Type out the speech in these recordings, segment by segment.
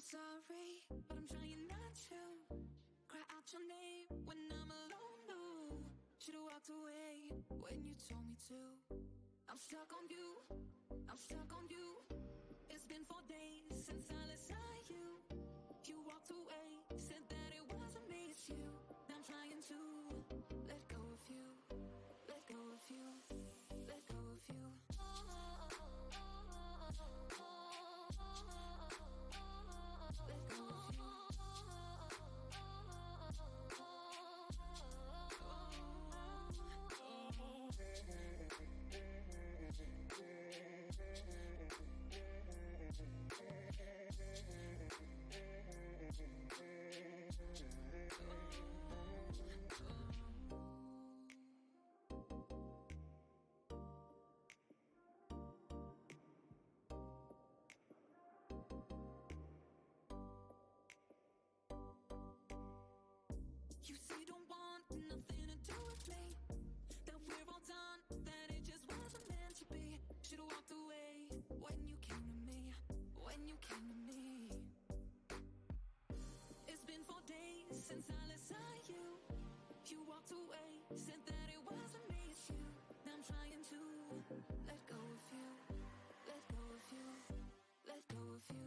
sorry, but I'm trying not to cry out your name when I'm alone. No, should've walked away when you told me to. I'm stuck on you, I'm stuck on you. It's been 4 days since I last saw you. You walked away, said that it wasn't me, it's you. Now I'm trying to let go of you, let go of you, let go of you. Let go of you. You say you don't want nothing to do with me, that we're all done, that it just wasn't meant to be. Should've walked away when you came to me, when you came to me. It's been 4 days since I last saw you. You walked away, said that it wasn't me, it's you. Now I'm trying to let go of you, let go of you, let go of you.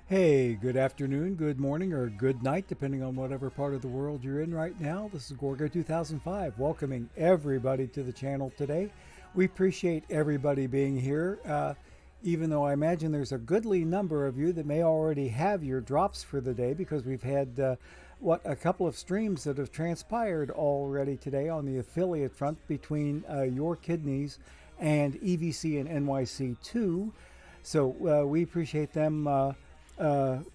Hey, good afternoon, good morning, or good night, depending on whatever part of the world you're in right now. This is Gorgo 2005, welcoming everybody to the channel today. We appreciate everybody being here, even though I imagine there's a goodly number of you that may already have your drops for the day, because we've had a couple of streams that have transpired already today on the affiliate front between Your Kidneys and EVC and NYC2. So we appreciate them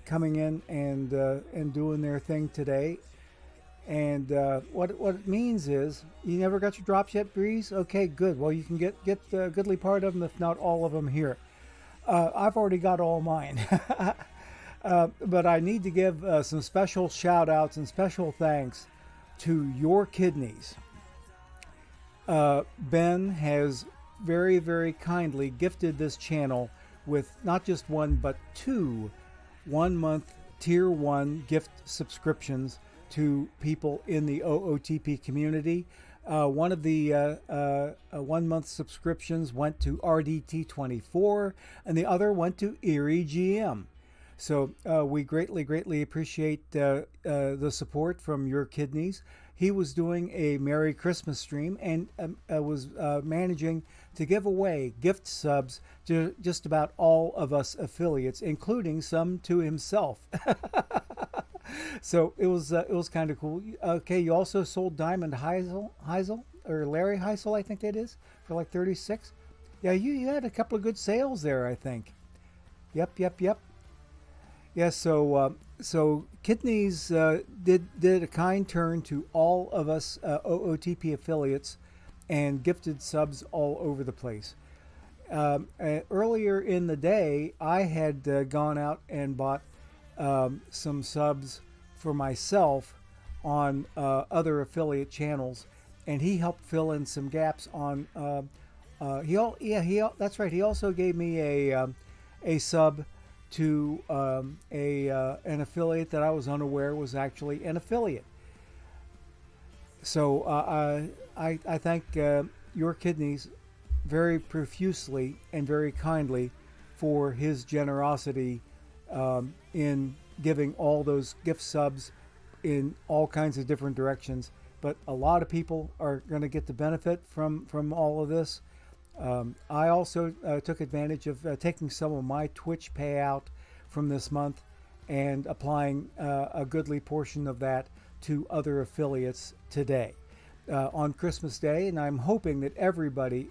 coming in and doing their thing today. And what it means is, you never got your drops yet, Breeze? Okay, good. Well, you can get a goodly part of them, if not all of them, here. I've already got all mine. But I need to give some special shout outs and special thanks to Your Kidneys. Ben has very, very kindly gifted this channel with not just one, but two 1-month tier 1 gift subscriptions to people in the OOTP community. One of the 1-month subscriptions went to RDT24, and the other went to Erie GM. So we greatly appreciate the support from Your Kidneys. He was doing a Merry Christmas stream and was managing to give away gift subs to just about all of us affiliates, including some to himself. So it was kind of cool. Okay, you also sold Diamond Heisel, or Larry Heisel, I think that is, for like 36. Yeah, you had a couple of good sales there, I think. Yep. Yeah, so Kidneys did a kind turn to all of us OOTP affiliates and gifted subs all over the place. Earlier in the day, I had gone out and bought some subs for myself on other affiliate channels, and he helped fill in some gaps on. That's right. He also gave me a sub to an affiliate that I was unaware was actually an affiliate. So I thank Your Kidneys very profusely and very kindly for his generosity in giving all those gift subs in all kinds of different directions. But a lot of people are going to get the benefit from all of this. I also took advantage of taking some of my Twitch payout from this month and applying a goodly portion of that to other affiliates today on Christmas Day. And I'm hoping that everybody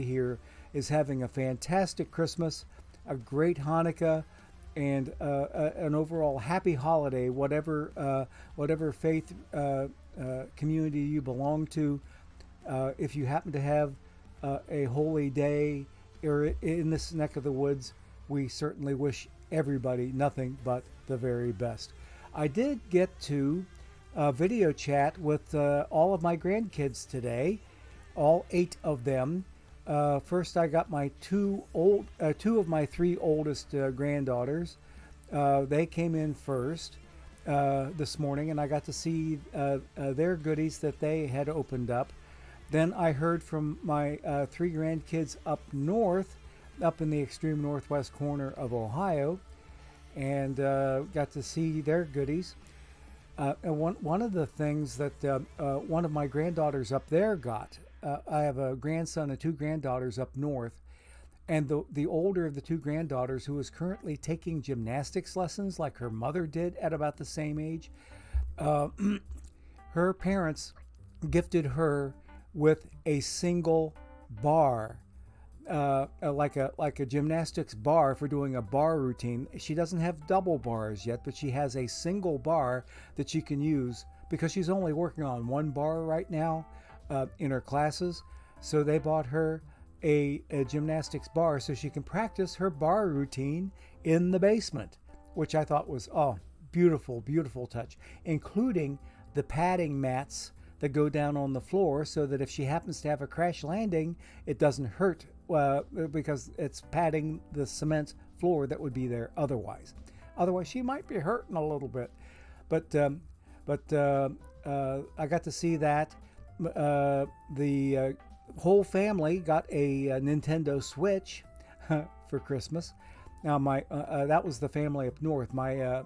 here is having a fantastic Christmas, a great Hanukkah, and an overall happy holiday, whatever faith community you belong to. If you happen to have a holy day or in this neck of the woods, we certainly wish everybody nothing but the very best. I did get to video chat with all of my grandkids today, all 8 of them. First, I got my two of my 3 oldest granddaughters. They came in first this morning, and I got to see their goodies that they had opened up. Then I heard from my 3 grandkids up north, up in the extreme northwest corner of Ohio, and got to see their goodies. And one of the things that one of my granddaughters up there got, I have a grandson and 2 granddaughters up north, and the older of the 2 granddaughters, who is currently taking gymnastics lessons like her mother did at about the same age, her parents gifted her with a single bar, like a gymnastics bar for doing a bar routine. She doesn't have double bars yet, but she has a single bar that she can use because she's only working on 1 bar right now in her classes. So they bought her a gymnastics bar so she can practice her bar routine in the basement, which I thought was beautiful touch, including the padding mats that go down on the floor so that if she happens to have a crash landing, it doesn't hurt because it's padding the cement floor that would be there otherwise. Otherwise, she might be hurting a little bit. But I got to see that. The whole family got a Nintendo Switch for Christmas. Now, my that was the family up north. My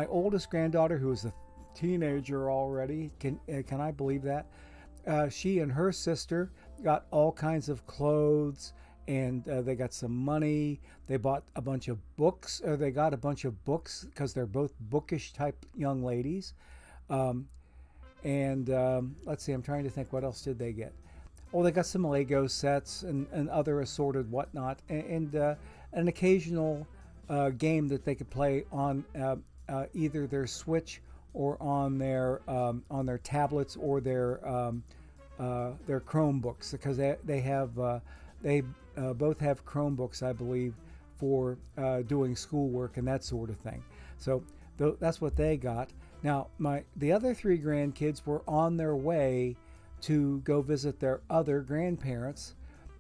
oldest granddaughter, who is a teenager already, can I believe that? She and her sister got all kinds of clothes, and they got some money. They bought a bunch of books, or they got a bunch of books because they're both bookish type young ladies. Um, and let's see, I'm trying to think, what else did they get? Oh, they got some Lego sets and other assorted whatnot, and an occasional game that they could play on either their Switch or on their tablets or their Chromebooks, because they both have Chromebooks, I believe, for doing schoolwork and that sort of thing. So that's what they got. Now, the other three grandkids were on their way to go visit their other grandparents,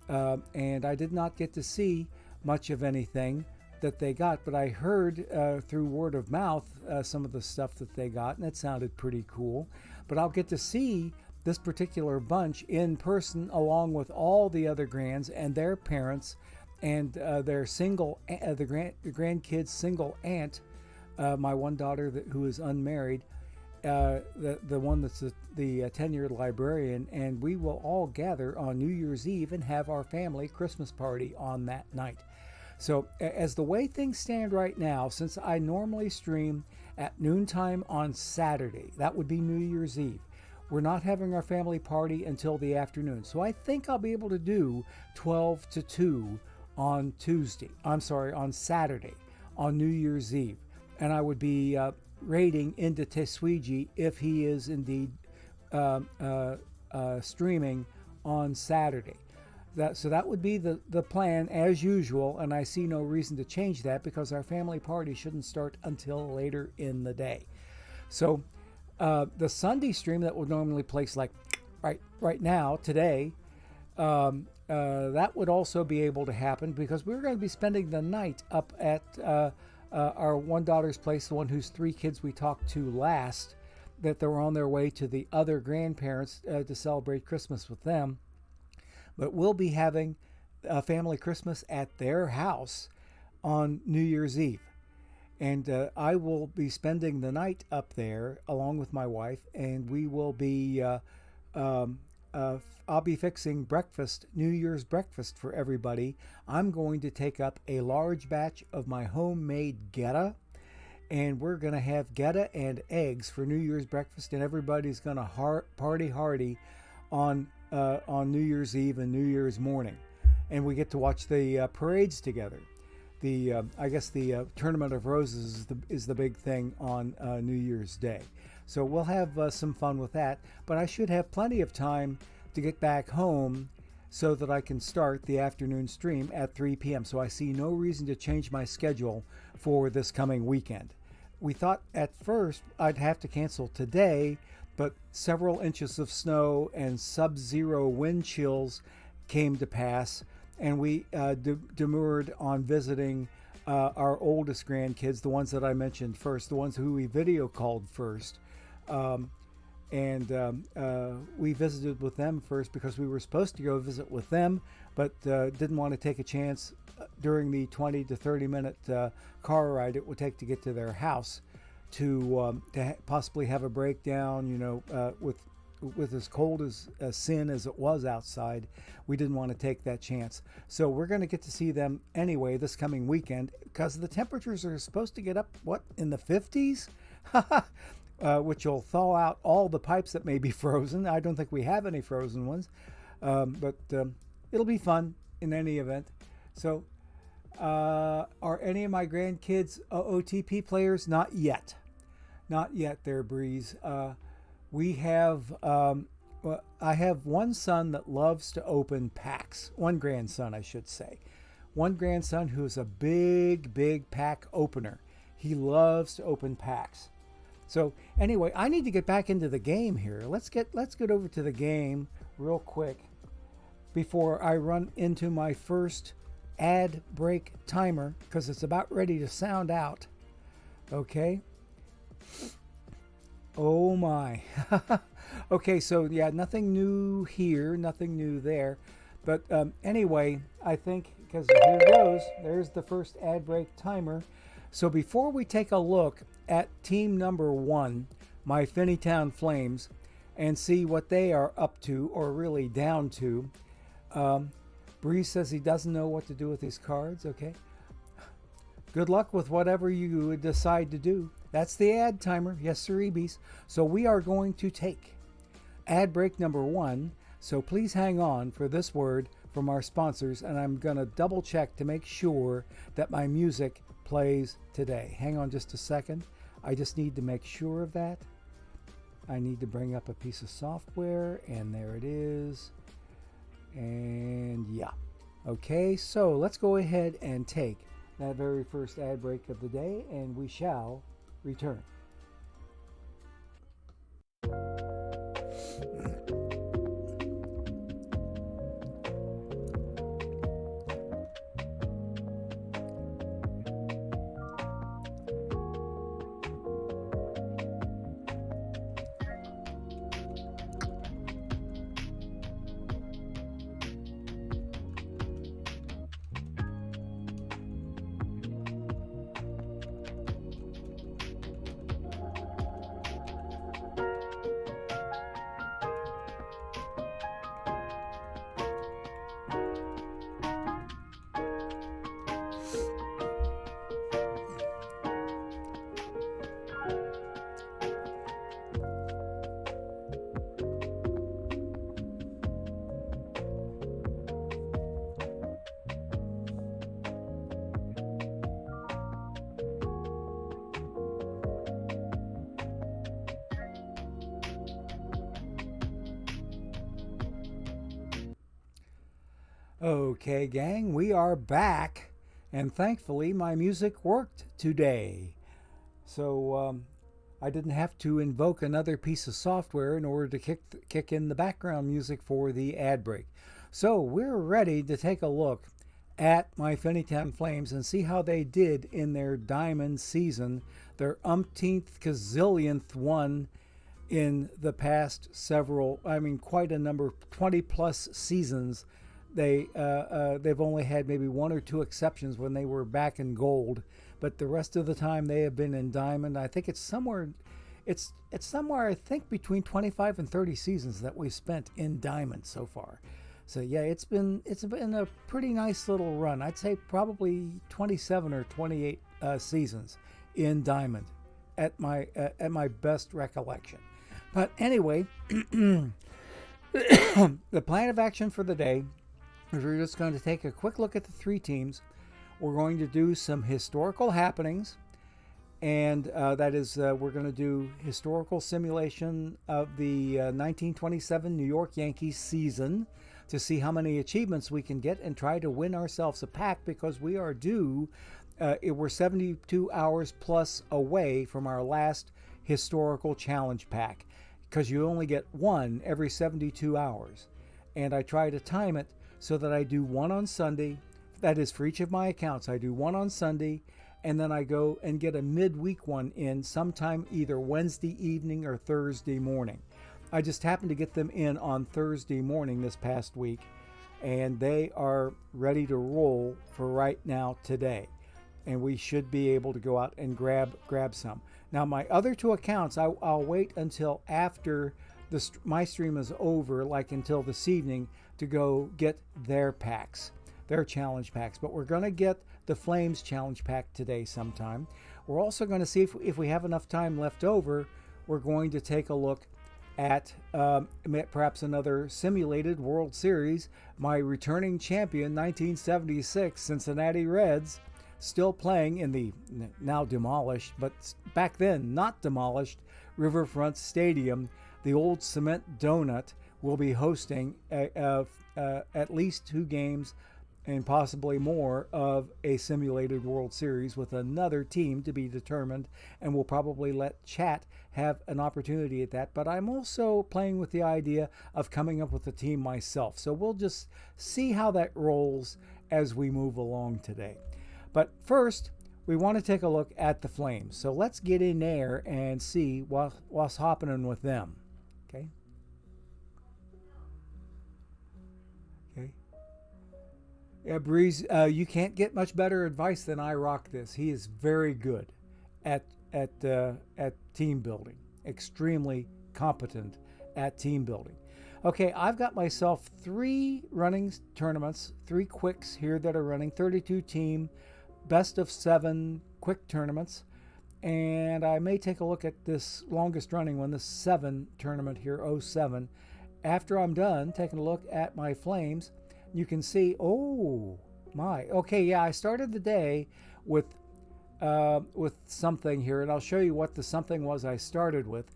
and I did not get to see much of anything that they got, but I heard through word of mouth some of the stuff that they got, and it sounded pretty cool. But I'll get to see this particular bunch in person, along with all the other grands and their parents and their the grandkids' single aunt, my one daughter who is unmarried, the one that's the tenured librarian, and we will all gather on New Year's Eve and have our family Christmas party on that night. So as the way things stand right now, since I normally stream at noontime on Saturday, that would be New Year's Eve, we're not having our family party until the afternoon. So I think I'll be able to do 12 to 2 on Saturday, on New Year's Eve. And I would be raiding into Teswiji if he is indeed streaming on Saturday. So that would be the plan as usual, and I see no reason to change that because our family party shouldn't start until later in the day. So the Sunday stream that would normally place like right now, today, that would also be able to happen because we're going to be spending the night up at our one daughter's place, the one whose three kids we talked to last, that they were on their way to the other grandparents to celebrate Christmas with them. But we'll be having a family Christmas at their house on New Year's Eve. And I will be spending the night up there along with my wife, and we will be, I'll be fixing breakfast, New Year's breakfast for everybody. I'm going to take up a large batch of my homemade geta, and we're going to have geta and eggs for New Year's breakfast, and everybody's going to party hardy on New Year's Eve and New Year's morning, and we get to watch the parades together. I guess the Tournament of Roses is the big thing on New Year's Day, so we'll have some fun with that. But I should have plenty of time to get back home so that I can start the afternoon stream at 3 p.m. So I see no reason to change my schedule for this coming weekend. We thought at first I'd have to cancel today, but several inches of snow and sub-zero wind chills came to pass, and we demurred on visiting our oldest grandkids, the ones that I mentioned first, the ones who we video called first. We visited with them first because we were supposed to go visit with them, but didn't want to take a chance during the 20 to 30 minute car ride it would take to get to their house to possibly have a breakdown, with as cold as sin as it was outside. We didn't want to take that chance. So we're going to get to see them anyway this coming weekend because the temperatures are supposed to get up, in the 50s? Which will thaw out all the pipes that may be frozen. I don't think we have any frozen ones, but it'll be fun in any event. So are any of my grandkids OTP players? Not yet. Not yet there, Breeze. We have, I have one son that loves to open packs. One grandson, I should say. One grandson who's a big pack opener. He loves to open packs. So anyway, I need to get back into the game here. Let's get over to the game real quick before I run into my first ad break timer because it's about ready to sound out. Okay. Oh my. Okay, so yeah, nothing new here, nothing new there. But anyway, I think, because here it goes, there's the first ad break timer. So before we take a look at team number 1, my Finneytown Flames, and see what they are up to, or really down to, Bree says he doesn't know what to do with these cards. Okay. Good luck with whatever you decide to do. That's the ad timer. Yes, sirreebies. So we are going to take ad break number 1. So please hang on for this word from our sponsors, and I'm going to double check to make sure that my music plays today. Hang on just a second. I just need to make sure of that. I need to bring up a piece of software, and there it is. And yeah. Okay, so let's go ahead and take that very first ad break of the day, and we shall return. Okay, gang, we are back, and thankfully my music worked today. So I didn't have to invoke another piece of software in order to kick in the background music for the ad break. So we're ready to take a look at my Finneytown Flames and see how they did in their diamond season, their umpteenth gazillionth one in the past several, quite a number, 20 plus seasons. They've only had maybe 1 or 2 exceptions when they were back in gold, but the rest of the time they have been in diamond. I think it's somewhere I think between 25 and 30 seasons that we've spent in diamond so far. So yeah, it's been a pretty nice little run. I'd say probably 27 or 28 seasons in diamond at my best recollection. But anyway, the plan of action for the day. We're just going to take a quick look at the 3 teams. We're going to do some historical happenings, and that is we're going to do historical simulation of the 1927 New York Yankees season to see how many achievements we can get and try to win ourselves a pack, because we are due. We're 72 hours plus away from our last historical challenge pack, because you only get one every 72 hours. And I try to time it so that I do one on Sunday. That is for each of my accounts. I do one on Sunday, and then I go and get a midweek one in sometime either Wednesday evening or Thursday morning. I just happened to get them in on Thursday morning this past week, and they are ready to roll for right now today. And we should be able to go out and grab some. Now, my other 2 accounts, I'll wait until after my stream is over, like until this evening, to go get their packs, their challenge packs. But we're going to get the Flames challenge pack today sometime. We're also going to see if we have enough time left over. We're going to take a look at perhaps another simulated World Series. My returning champion, 1976 Cincinnati Reds, still playing in the now demolished, but back then not demolished, Riverfront Stadium. The old cement donut will be hosting at least 2 games and possibly more of a simulated World Series with another team to be determined, and we'll probably let chat have an opportunity at that. But I'm also playing with the idea of coming up with a team myself. So we'll just see how that rolls as we move along today. But first, we want to take a look at the Flames. So let's get in there and see what's happening with them. Okay. Yeah, Breeze, you can't get much better advice than I rock this. He is very good at at team building, extremely competent at team building. Okay, I've got myself three running tournaments, three quicks here that are running 32 team, best of seven quick tournaments. And I may take a look at this longest running one, the 7 tournament here, '07. After I'm done taking a look at my flames, you can see, oh my, okay, yeah, I started the day with something here, and I'll show you what the something was I started with.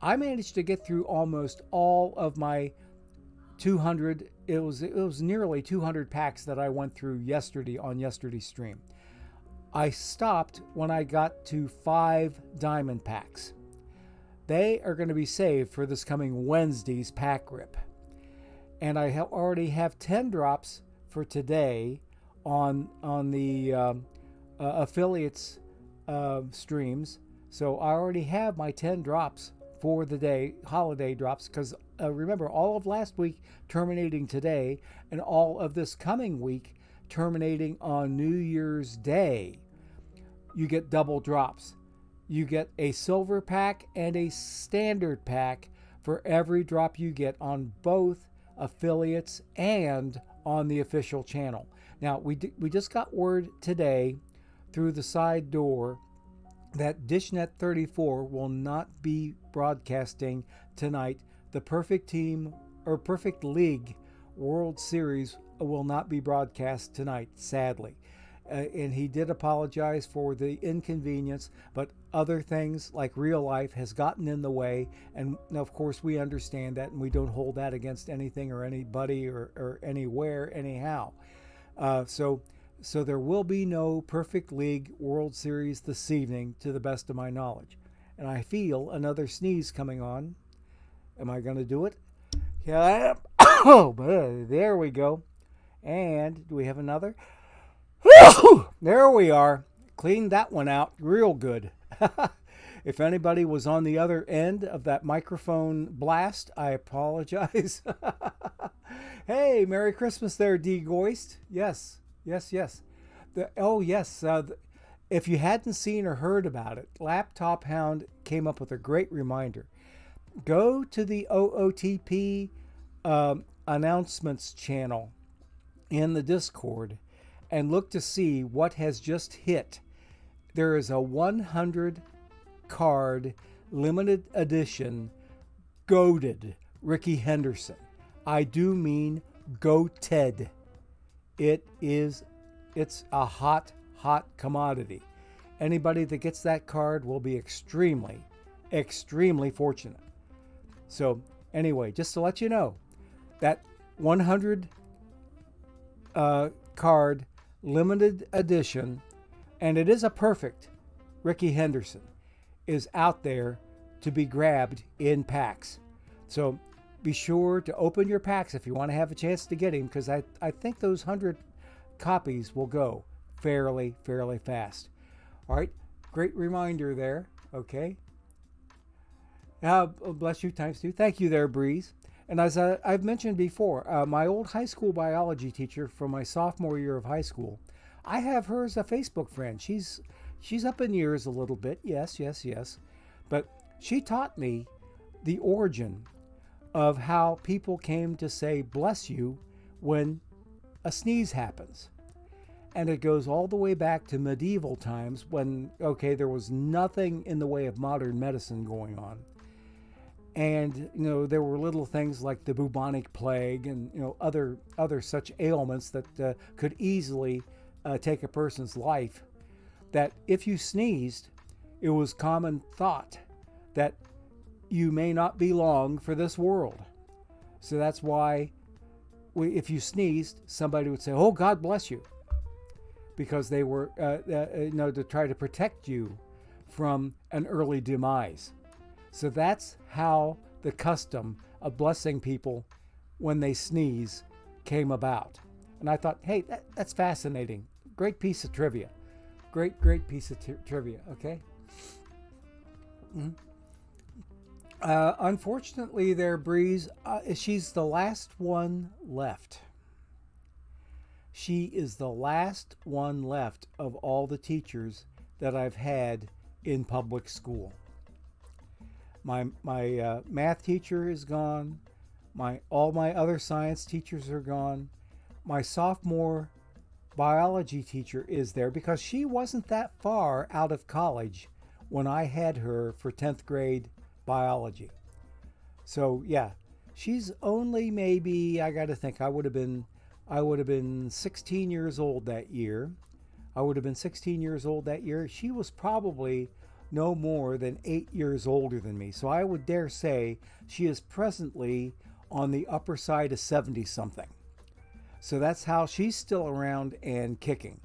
I managed to get through almost all of my 200. It was nearly 200 packs that I went through yesterday on yesterday's stream. I stopped when I got to 5 diamond packs. They are going to be saved for this coming Wednesday's pack rip. And I already have 10 drops for today on the affiliates streams. So I already have my 10 drops for the day, holiday drops, because remember, all of last week terminating today, and all of this coming week terminating on New Year's Day. You get double drops. You get a silver pack and a standard pack for every drop you get on both affiliates and on the official channel. Now, we just got word today through the side door that DishNet 34 will not be broadcasting tonight. The Perfect Team or Perfect League World Series will not be broadcast tonight, sadly. And he did apologize for the inconvenience, but other things like real life has gotten in the way. And of course, we understand that, and we don't hold that against anything or anybody or anywhere, anyhow. So there will be no Perfect League World Series this evening, to the best of my knowledge. And I feel another sneeze coming on. Am I going to do it? Yeah, I am. Oh, there we go. And do we have another? There we are. Cleaned that one out real good. If anybody was on the other end of that microphone blast, I apologize. Hey, Merry Christmas there, D. Goist. Yes. Yes. If you hadn't seen or heard about it, Laptop Hound came up with a great reminder. Go to the OOTP announcements channel in the Discord and look to see what has just hit. There is a 100 card limited edition goated Ricky Henderson. I do mean goated. It's a hot commodity. Anybody that gets that card will be extremely fortunate. So anyway, just to let you know, that 100 card limited edition, and it is a perfect Ricky Henderson, is out there to be grabbed in packs. So be sure to open your packs if you want to have a chance to get him, because I think those 100 copies will go fairly fast. All right, great reminder there. Okay. Bless you, times two. Thank you there, Breeze. And as I've mentioned before, my old high school biology teacher from my sophomore year of high school, I have her as a Facebook friend. She's up in years a little bit, yes. But she taught me the origin of how people came to say bless you when a sneeze happens. And it goes all the way back to medieval times when, there was nothing in the way of modern medicine going on. And, there were little things like the bubonic plague and, other such ailments that could easily take a person's life, that if you sneezed, it was common thought that you may not be long for this world. So that's why if you sneezed, somebody would say, oh, God bless you, because they were, to try to protect you from an early demise. So that's how the custom of blessing people when they sneeze came about. And I thought, hey, that's fascinating. Great piece of trivia. Great piece of trivia, okay? Mm-hmm. Unfortunately there, Breeze, she's the last one left. She is the last one left of all the teachers that I've had in public school. My math teacher is gone. All my other science teachers are gone. My sophomore biology teacher is there because she wasn't that far out of college when I had her for 10th grade biology. So yeah, she's only maybe, I got to think, I would have been 16 years old that year. I would have been 16 years old that year. She was probably no more than 8 years older than me. So I would dare say she is presently on the upper side of 70 something. So that's how she's still around and kicking.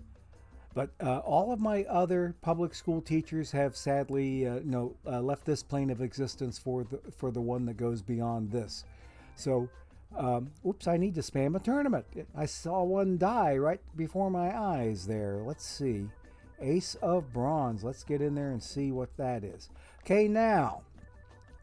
But all of my other public school teachers have sadly left this plane of existence for the one that goes beyond this. So, oops, I need to spam a tournament. I saw one die right before my eyes there. Let's see. Ace of Bronze. Let's get in there and see what that is. Okay, now,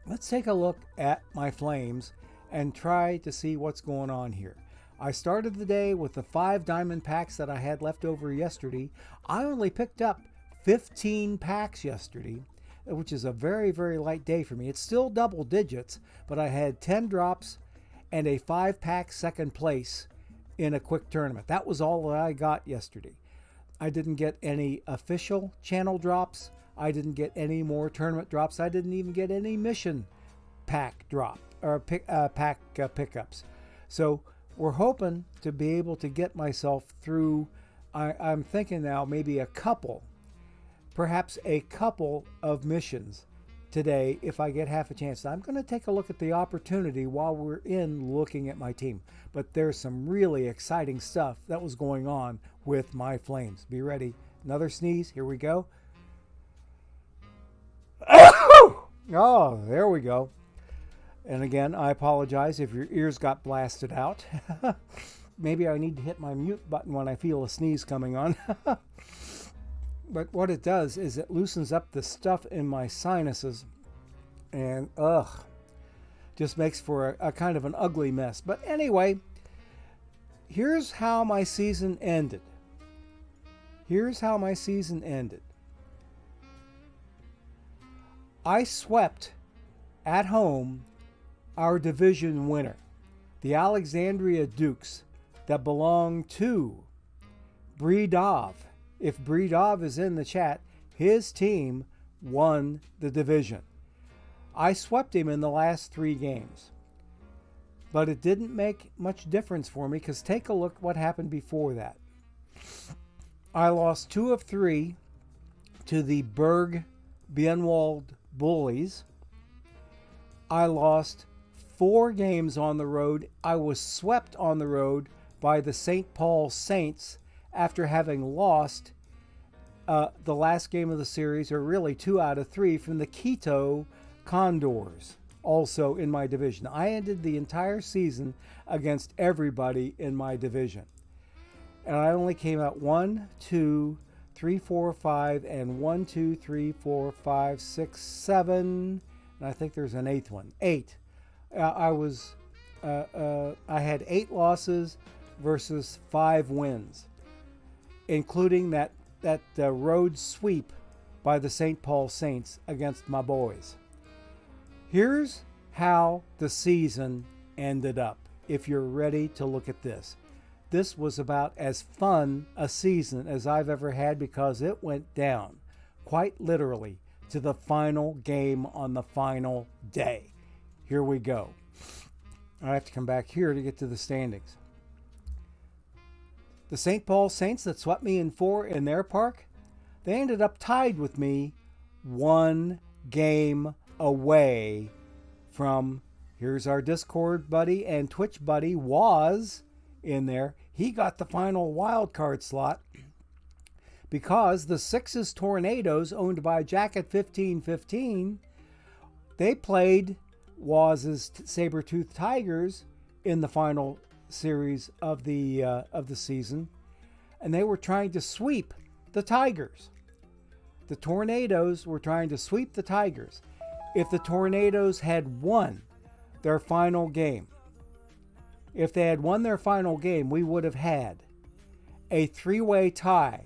let's take a look at my flames and try to see what's going on here. I started the day with the 5 diamond packs that I had left over yesterday. I only picked up 15 packs yesterday, which is a very, very light day for me. It's still double digits, but I had 10 drops and a 5-pack second place in a quick tournament. That was all that I got yesterday. I didn't get any official channel drops. I didn't get any more tournament drops. I didn't even get any mission pack drop or pack pickups. So we're hoping to be able to get myself through, I'm thinking now maybe perhaps a couple of missions today if I get half a chance. I'm going to take a look at the opportunity while we're in looking at my team. But there's some really exciting stuff that was going on with my flames. Be ready. Another sneeze. Here we go. Oh, there we go. And again, I apologize if your ears got blasted out. Maybe I need to hit my mute button when I feel a sneeze coming on. But what it does is it loosens up the stuff in my sinuses and just makes for a kind of an ugly mess. But anyway, here's how my season ended. I swept at home our division winner, the Alexandria Dukes, that belong to Bredov. If Bredov is in the chat, his team won the division. I swept him in the last 3 games. But it didn't make much difference for me because take a look what happened before that. I lost 2 of 3 to the Berg Bienwald Bullies. I lost 4 games on the road. I was swept on the road by the St. Paul Saints after having lost the last game of the series, or really 2 out of 3, from the Quito Condors, also in my division. I ended the entire season against everybody in my division. And I only came out 1, 2, 3, 4, 5, and 1, 2, 3, 4, 5, 6, 7, and I think there's an 8th one. 8. I had 8 losses versus 5 wins, including that road sweep by the St. Paul Saints against my boys. Here's how the season ended up, if you're ready to look at this. This was about as fun a season as I've ever had because it went down, quite literally, to the final game on the final day. Here we go. I have to come back here to get to the standings. The St. Paul Saints that swept me in 4 in their park, they ended up tied with me 1 game away from, here's our Discord buddy and Twitch buddy, was in there. He got the final wild card slot because the Sixes Tornadoes, owned by Jacket 1515, they played Waz's Saber-Tooth Tigers in the final series of the season, and they were trying to sweep the Tigers. The Tornadoes were trying to sweep the Tigers. If the Tornadoes had won their final game, we would have had a three-way tie,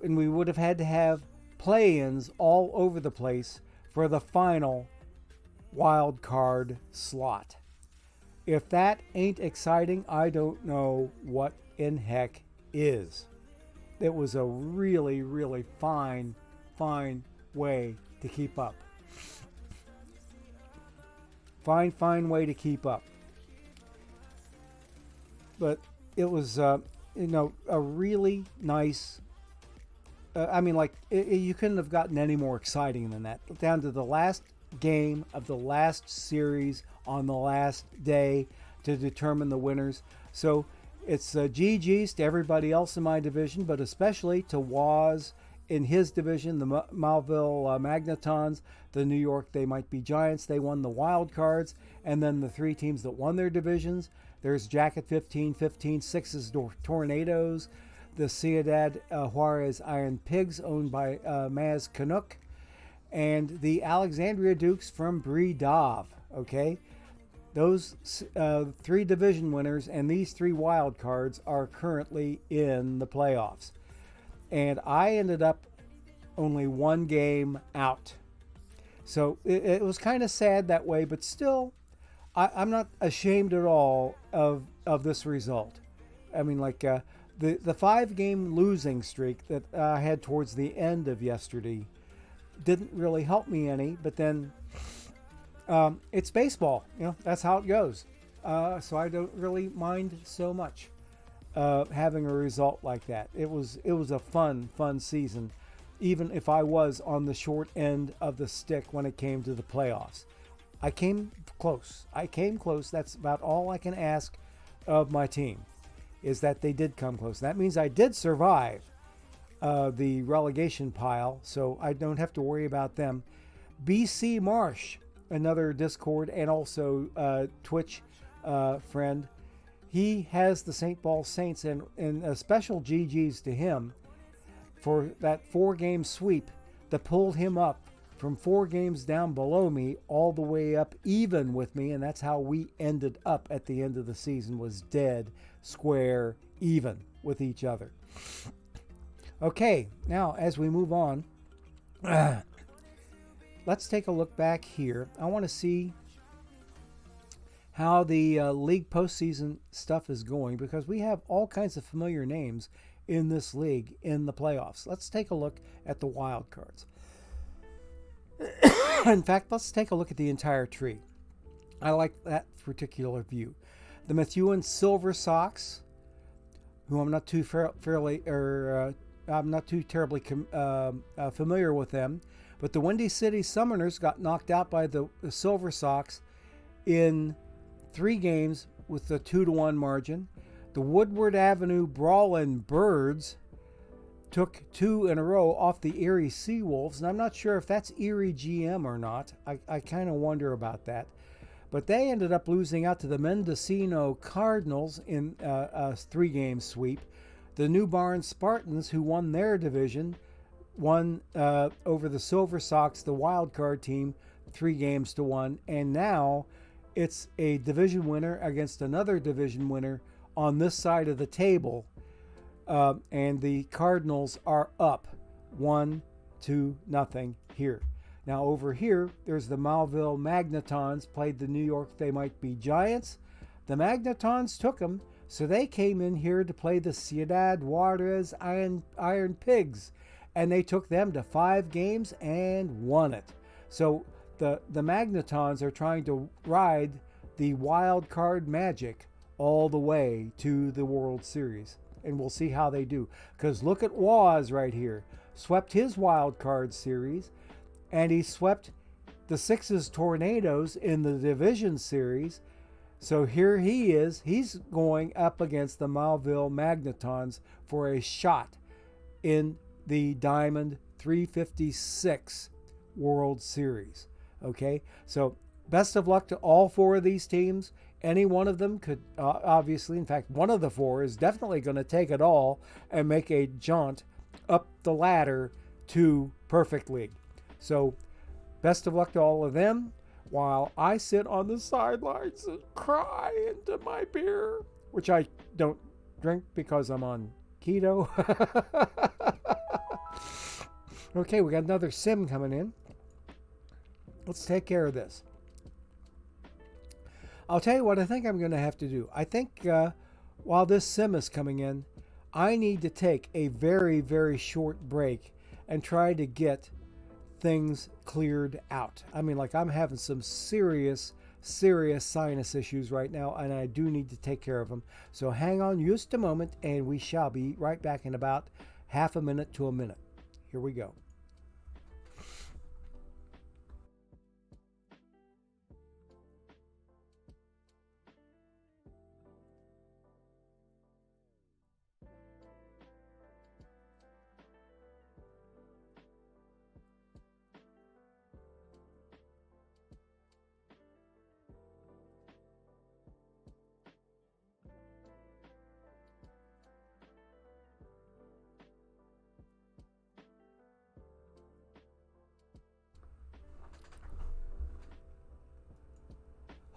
and we would have had to have play-ins all over the place for the final wild card slot. If that ain't exciting, I don't know what in heck is. It was a really, really fine way to keep up. Fine way to keep up. But it was, a really nice. You couldn't have gotten any more exciting than that. Down to the last game of the last series on the last day to determine the winners. So it's GG's to everybody else in my division, but especially to Waz in his division, the Malville Magnetons, the New York They Might Be Giants. They won the wild cards, and then the three teams that won their divisions. There's Jacket 15, Sixes Tornadoes, the Ciudad Juarez Iron Pigs, owned by Maz Canuck, and the Alexandria Dukes from Bredov. Okay, those three division winners and these three wild cards are currently in the playoffs. And I ended up only one game out. So it was kind of sad that way, but still, I'm not ashamed at all of this result. I mean, like the 5-game losing streak that I had towards the end of yesterday didn't really help me any, but then it's baseball. That's how it goes. So I don't really mind so much having a result like that. It was a fun season, even if I was on the short end of the stick when it came to the playoffs. I came close. That's about all I can ask of my team, is that they did come close. That means I did survive the relegation pile, so I don't have to worry about them. BC Marsh, another Discord and also Twitch friend, he has the St. Paul Saints, and a special GG's to him for that 4-game sweep that pulled him up from 4 games down below me all the way up even with me, and that's how we ended up at the end of the season, was dead square even with each other. Okay, now as we move on, let's take a look back here. I want to see how the league postseason stuff is going, because we have all kinds of familiar names in this league in the playoffs. Let's take a look at the wild cards. In fact, let's take a look at the entire tree. I like that particular view. The Methuen Silver Sox, who I'm not too terribly familiar with them, but the Windy City Summoners got knocked out by the Silver Sox in 3 games with a 2-1 margin. The Woodward Avenue Brawlin' Birds took 2 in a row off the Erie Seawolves, and I'm not sure if that's Erie GM or not. I kind of wonder about that. But they ended up losing out to the Mendocino Cardinals in a 3-game sweep. The New Barn Spartans, who won their division, won over the Silver Sox, the wild card team, 3-1. And now it's a division winner against another division winner on this side of the table. And the Cardinals are up 1-0 here. Now over here, there's the Malville Magnetons, played the New York They Might Be Giants. The Magnetons took them, so they came in here to play the Ciudad Juarez Iron Pigs, and they took them to 5 games and won it. So the Magnetons are trying to ride the wild card magic all the way to the World Series. And we'll see how they do. Because look at Waz right here. Swept his wild card series, and he swept the Sixes Tornadoes in the division series. So here he is. He's going up against the Malville Magnetons for a shot in the Diamond 356 World Series. Okay, so best of luck to all 4 of these teams. Any one of them could obviously, in fact, one of the 4 is definitely going to take it all and make a jaunt up the ladder to Perfect League. So best of luck to all of them, while I sit on the sidelines and cry into my beer, which I don't drink because I'm on keto. Okay, we got another sim coming in. Let's take care of this. I'll tell you what I think I'm going to have to do. I think while this sim is coming in, I need to take a very, very short break and try to get things cleared out. I mean, like I'm having some serious sinus issues right now, and I do need to take care of them. So hang on just a moment, and we shall be right back in about half a minute to a minute. Here we go.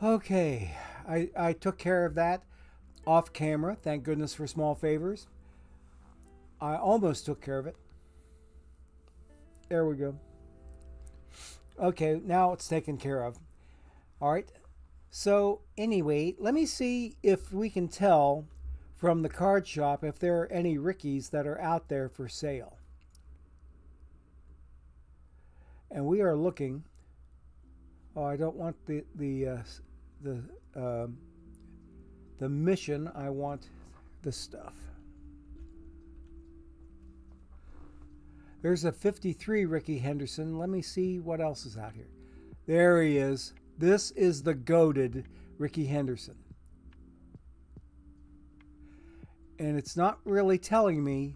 Okay, I took care of that off camera. Thank goodness for small favors. I almost took care of it. There we go. Okay, now it's taken care of. All right. So, anyway, let me see if we can tell from the card shop if there are any Rickies that are out there for sale. And we are looking. Oh, I don't want the mission. I want the stuff. There's a 53 Ricky Henderson. Let me see what else is out here. There he is. This is the goated Ricky Henderson. And it's not really telling me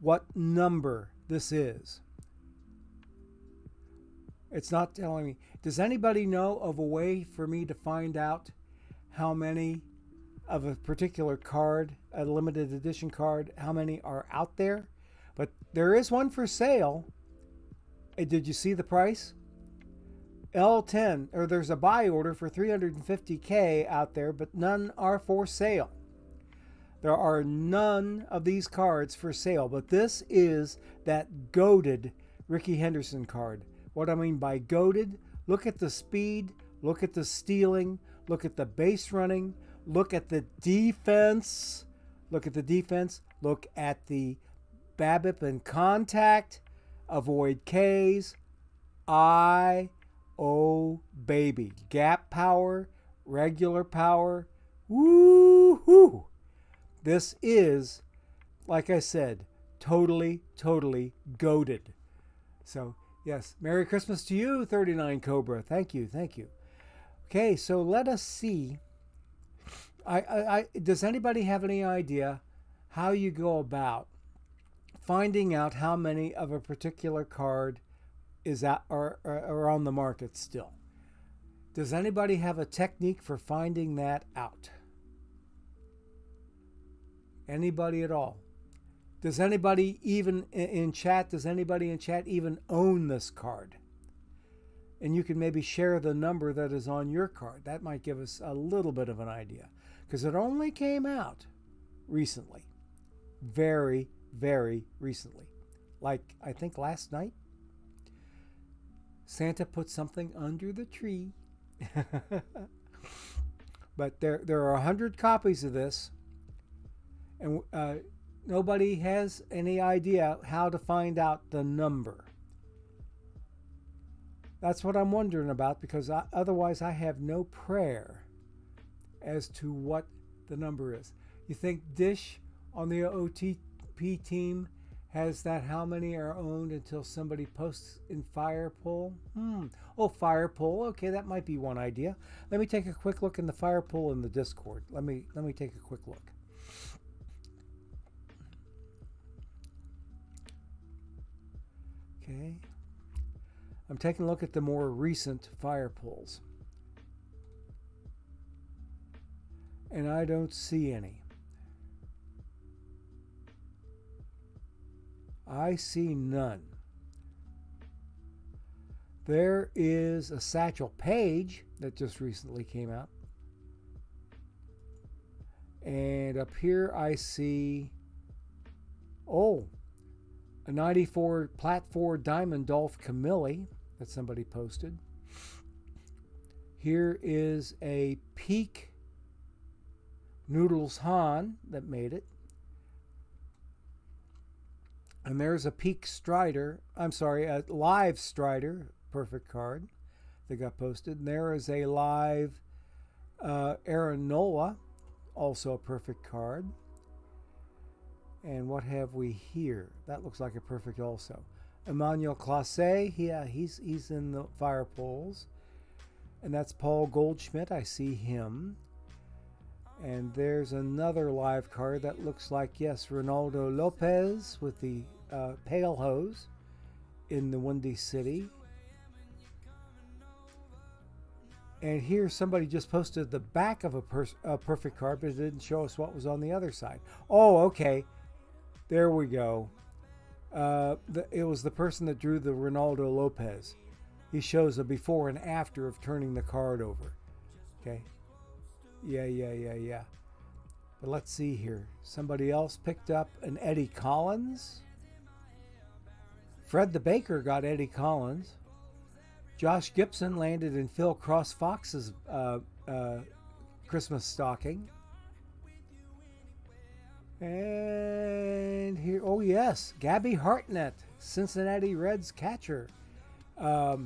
what number this is. It's not telling me. Does anybody know of a way for me to find out how many of a particular card, a limited edition card, how many are out there? But there is one for sale. Did you see the price? L10, or there's a buy order for $350K out there, but none are for sale. There are none of these cards for sale, but this is that goated Ricky Henderson card. What I mean by goated, look at the speed, look at the stealing, look at the base running, look at the defense, look at the BABIP and contact, avoid Ks, oh baby, gap power, regular power, woo-hoo. This is, like I said, totally goated. So, yes, Merry Christmas to you, 39 Cobra. Thank you. Okay, so let us see. Does anybody have any idea how you go about finding out how many of a particular card is out or on the market still? Does anybody have a technique for finding that out? Anybody at all? Does anybody even in chat, even own this card? And you can maybe share the number that is on your card. That might give us a little bit of an idea, because it only came out recently. Very recently. Like, I think last night. Santa put something under the tree. But there are 100 copies of this, and nobody has any idea how to find out the number. That's what I'm wondering about, because otherwise I have no prayer as to what the number is. You think Dish on the OTP team has that how many are owned until somebody posts in Firepool? Oh, Firepool. Okay, that might be one idea. Let me take a quick look in the Firepool in the Discord. Let me take a quick look. Okay. I'm taking a look at the more recent Firepools. And I don't see any. I see none. There is a Satchel Paige that just recently came out. And up here I see Oh, a 94 Plat 4 Diamond Dolph Camilli that somebody posted. Here is a Peak Noodles Han that made it. And there's a Peak Strider, a Live Strider perfect card that got posted. And there is a Live Aaron Nola, also a perfect card. And what have we here? That looks like a perfect also. Emmanuel Classe, he's in the fire poles. And that's Paul Goldschmidt, I see him. And there's another live card that looks like, yes, Ronaldo Lopez with the pale hose in the Windy City. And here somebody just posted the back of a perfect card, but it didn't show us what was on the other side. Oh, okay. There we go. It was the person that drew the Ronaldo Lopez. He shows a before and after of turning the card over. Okay. Yeah. But let's see here. Somebody else picked up an Eddie Collins. Fred the Baker got Eddie Collins. Josh Gibson landed in Phil Cross Fox's Christmas stocking. And here, oh yes, Gabby Hartnett, Cincinnati Reds catcher, got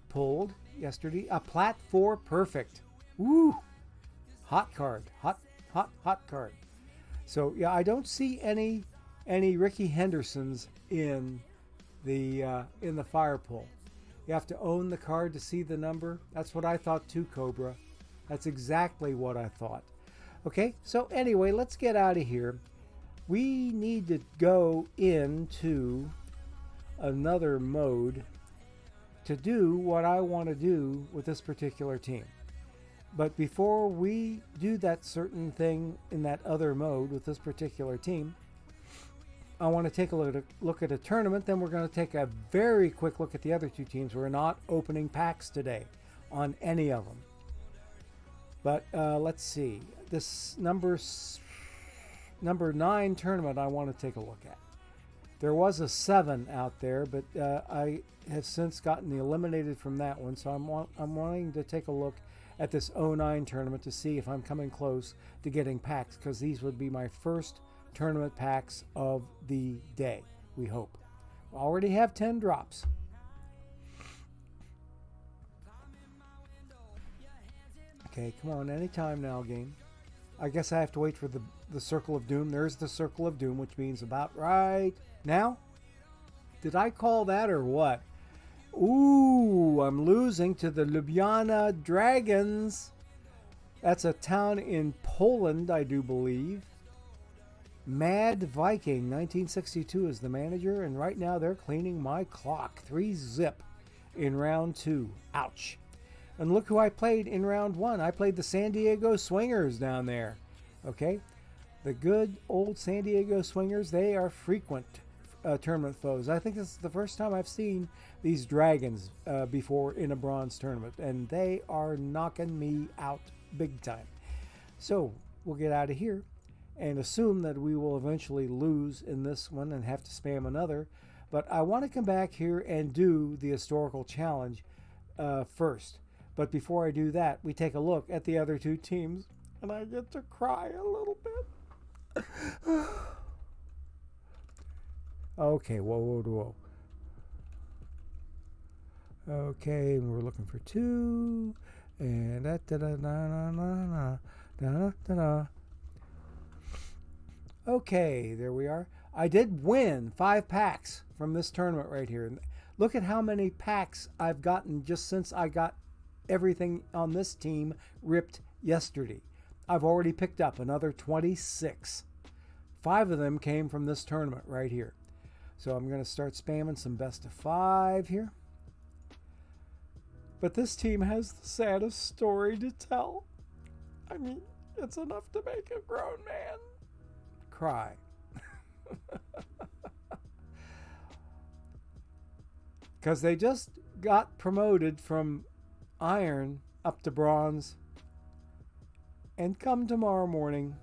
pulled yesterday. A Plat 4 perfect. Woo! Hot card. Hot card. So yeah, I don't see any Ricky Hendersons in the fire pole. You have to own the card to see the number. That's what I thought too, Cobra. That's exactly what I thought. Okay, so anyway, let's get out of here. We need to go into another mode to do what I want to do with this particular team. But before we do that certain thing in that other mode with this particular team, I want to take a look at a tournament. Then we're going to take a very quick look at the other two teams. We're not opening packs today on any of them. But let's see. This number 9 tournament I want to take a look at. There was a 7 out there, but I have since gotten eliminated from that one. So I'm wanting to take a look at this 09 tournament to see if I'm coming close to getting packs, because these would be my first tournament packs of the day, we hope. We already have 10 drops. Okay, come on, anytime now, game. I guess I have to wait for the Circle of Doom. There's the Circle of Doom, which means about right now. Did I call that or what? Ooh, I'm losing to the Ljubljana Dragons. That's a town in Poland, I do believe. Mad Viking, 1962 is the manager, and right now they're cleaning my clock. 3-zip in round 2. Ouch. And look who I played in round 1. I played the San Diego Swingers down there. Okay? The good old San Diego Swingers, they are frequent tournament foes. I think this is the first time I've seen these Dragons before in a bronze tournament, and they are knocking me out big time. So we'll get out of here and assume that we will eventually lose in this one and have to spam another. But I want to come back here and do the historical challenge first. But before I do that, we take a look at the other two teams, and I get to cry a little bit. Okay, whoa. Okay, and we're looking for 2, and da-da-da-da-da-da-da-da-da. Okay, there we are. I did win 5 packs from this tournament right here. Look at how many packs I've gotten just since I got everything on this team ripped yesterday. I've already picked up another 26. 5 of them came from this tournament right here. So I'm going to start spamming some best of 5 here. But this team has the saddest story to tell. I mean, it's enough to make a grown man cry. Because they just got promoted from iron up to bronze, and come tomorrow morning,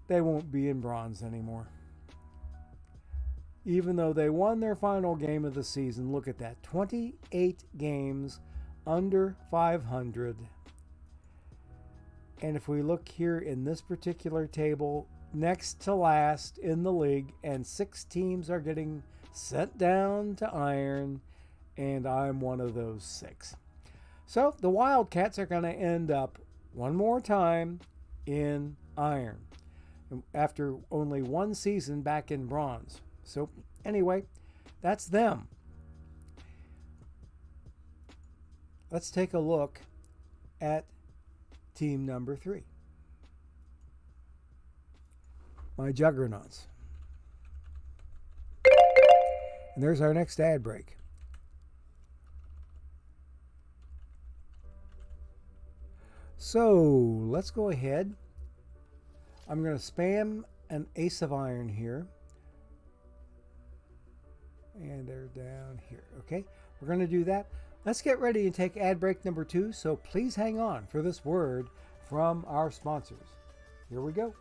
they won't be in bronze anymore. Even though they won their final game of the season, look at that, 28 games under 500. And if we look here in this particular table, next to last in the league, and 6 teams are getting sent down to iron, and I'm one of those 6. So the Wildcats are going to end up one more time in iron after only one season back in bronze. So anyway, that's them. Let's take a look at team number 3. My Juggernauts. And there's our next ad break. So let's go ahead. I'm going to spam an ace of iron here. And they're down here. Okay, we're going to do that. Let's get ready and take ad break number 2. So please hang on for this word from our sponsors. Here we go.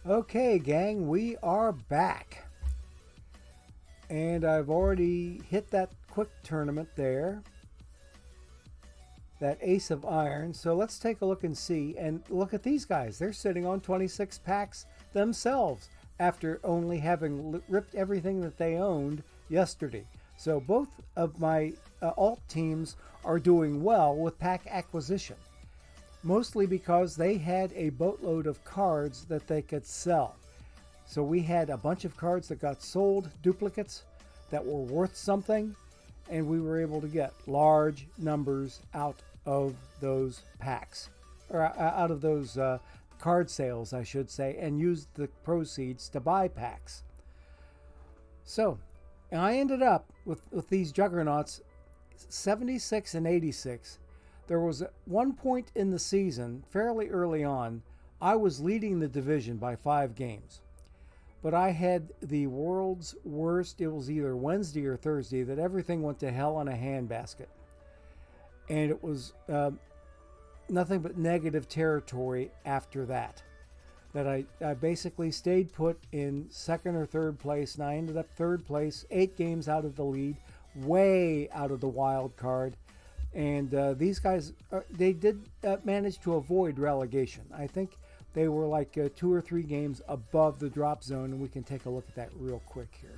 Okay, gang, we are back. And I've already hit that quick tournament there. That ace of iron. So let's take a look and see. And look at these guys. They're sitting on 26 packs themselves after only having ripped everything that they owned yesterday. So both of my alt teams are doing well with pack acquisition. Mostly because they had a boatload of cards that they could sell. So we had a bunch of cards that got sold, duplicates that were worth something, and we were able to get large numbers out of those packs, or out of those card sales, I should say, and use the proceeds to buy packs. So I ended up with these Juggernauts 76 and 86. There was one point in the season, fairly early on, I was leading the division by 5 games. But I had the world's worst, it was either Wednesday or Thursday, that everything went to hell in a handbasket. And it was nothing but negative territory after that. That I basically stayed put in 2nd or 3rd place, and I ended up 3rd place, 8 games out of the lead, way out of the wild card. And these guys, they did manage to avoid relegation. I think they were like 2 or 3 games above the drop zone, and we can take a look at that real quick here.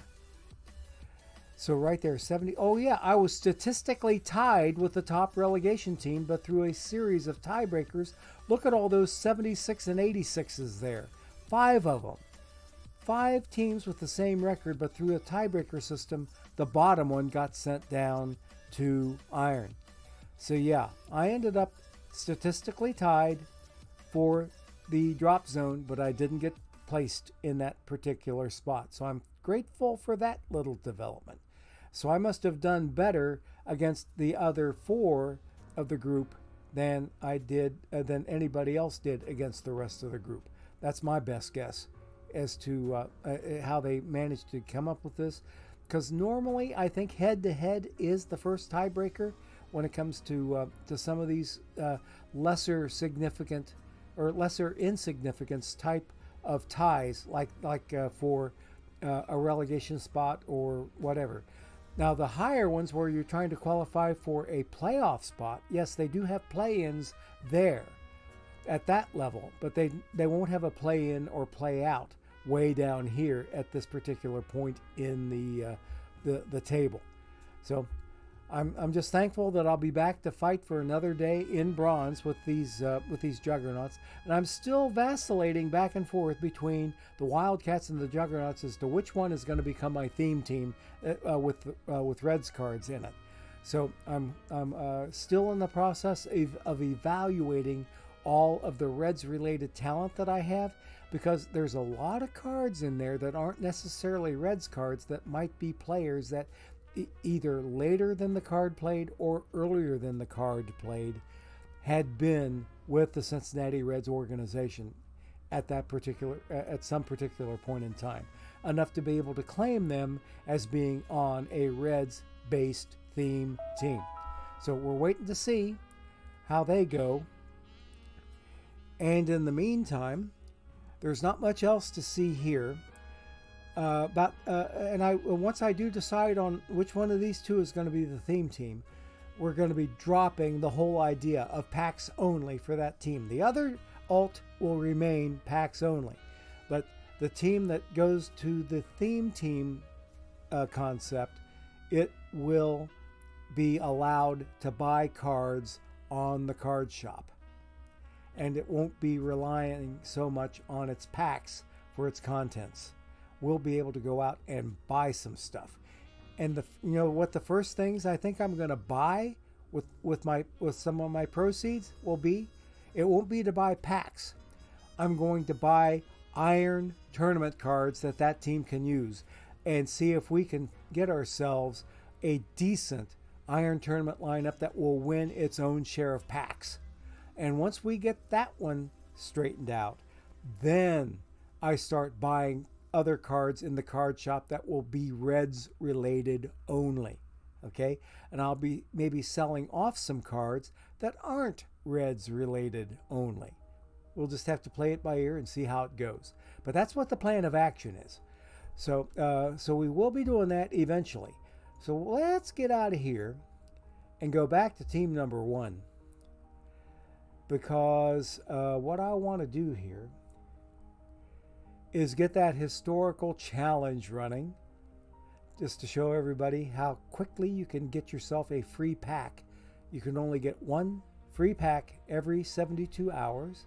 So right there, 70. Oh yeah, I was statistically tied with the top relegation team, but through a series of tiebreakers, look at all those 76 and 86s there. 5 of them. 5 teams with the same record, but through a tiebreaker system, the bottom one got sent down to iron. So yeah, I ended up statistically tied for the drop zone, but I didn't get placed in that particular spot. So I'm grateful for that little development. So I must have done better against the other 4 of the group than I did, than anybody else did against the rest of the group. That's my best guess as to how they managed to come up with this. Because normally I think head-to-head is the first tiebreaker when it comes to some of these lesser significant or lesser insignificance type of ties, like for a relegation spot or whatever. Now, the higher ones where you're trying to qualify for a playoff spot, yes, they do have play-ins there at that level, but they won't have a play-in or play-out way down here at this particular point in the table. So I'm just thankful that I'll be back to fight for another day in bronze with these juggernauts, and I'm still vacillating back and forth between the Wildcats and the juggernauts as to which one is going to become my theme team with Reds cards in it. So I'm still in the process of evaluating all of the Reds related talent that I have, because there's a lot of cards in there that aren't necessarily Reds cards that might be players that either later than the card played or earlier than the card played had been with the Cincinnati Reds organization at some particular point in time, enough to be able to claim them as being on a Reds based theme team. So we're waiting to see how they go. And in the meantime, there's not much else to see here. Once I do decide on which one of these two is going to be the theme team, we're going to be dropping the whole idea of packs only for that team. The other alt will remain packs only, but the team that goes to the theme team concept, it will be allowed to buy cards on the card shop, and it won't be relying so much on its packs for its contents. We'll be able to go out and buy some stuff. And the first things I think I'm going to buy with some of my proceeds will be, it won't be to buy packs. I'm going to buy Iron tournament cards that team can use, and see if we can get ourselves a decent Iron tournament lineup that will win its own share of packs. And once we get that one straightened out, then I start buying other cards in the card shop that will be Reds related only. Okay? And I'll be maybe selling off some cards that aren't Reds related only. We'll just have to play it by ear and see how it goes. But that's what the plan of action is. So we will be doing that eventually. So let's get out of here and go back to team number 1. Because what I want to do here is get that historical challenge running, just to show everybody how quickly you can get yourself a free pack. You can only get one free pack every 72 hours.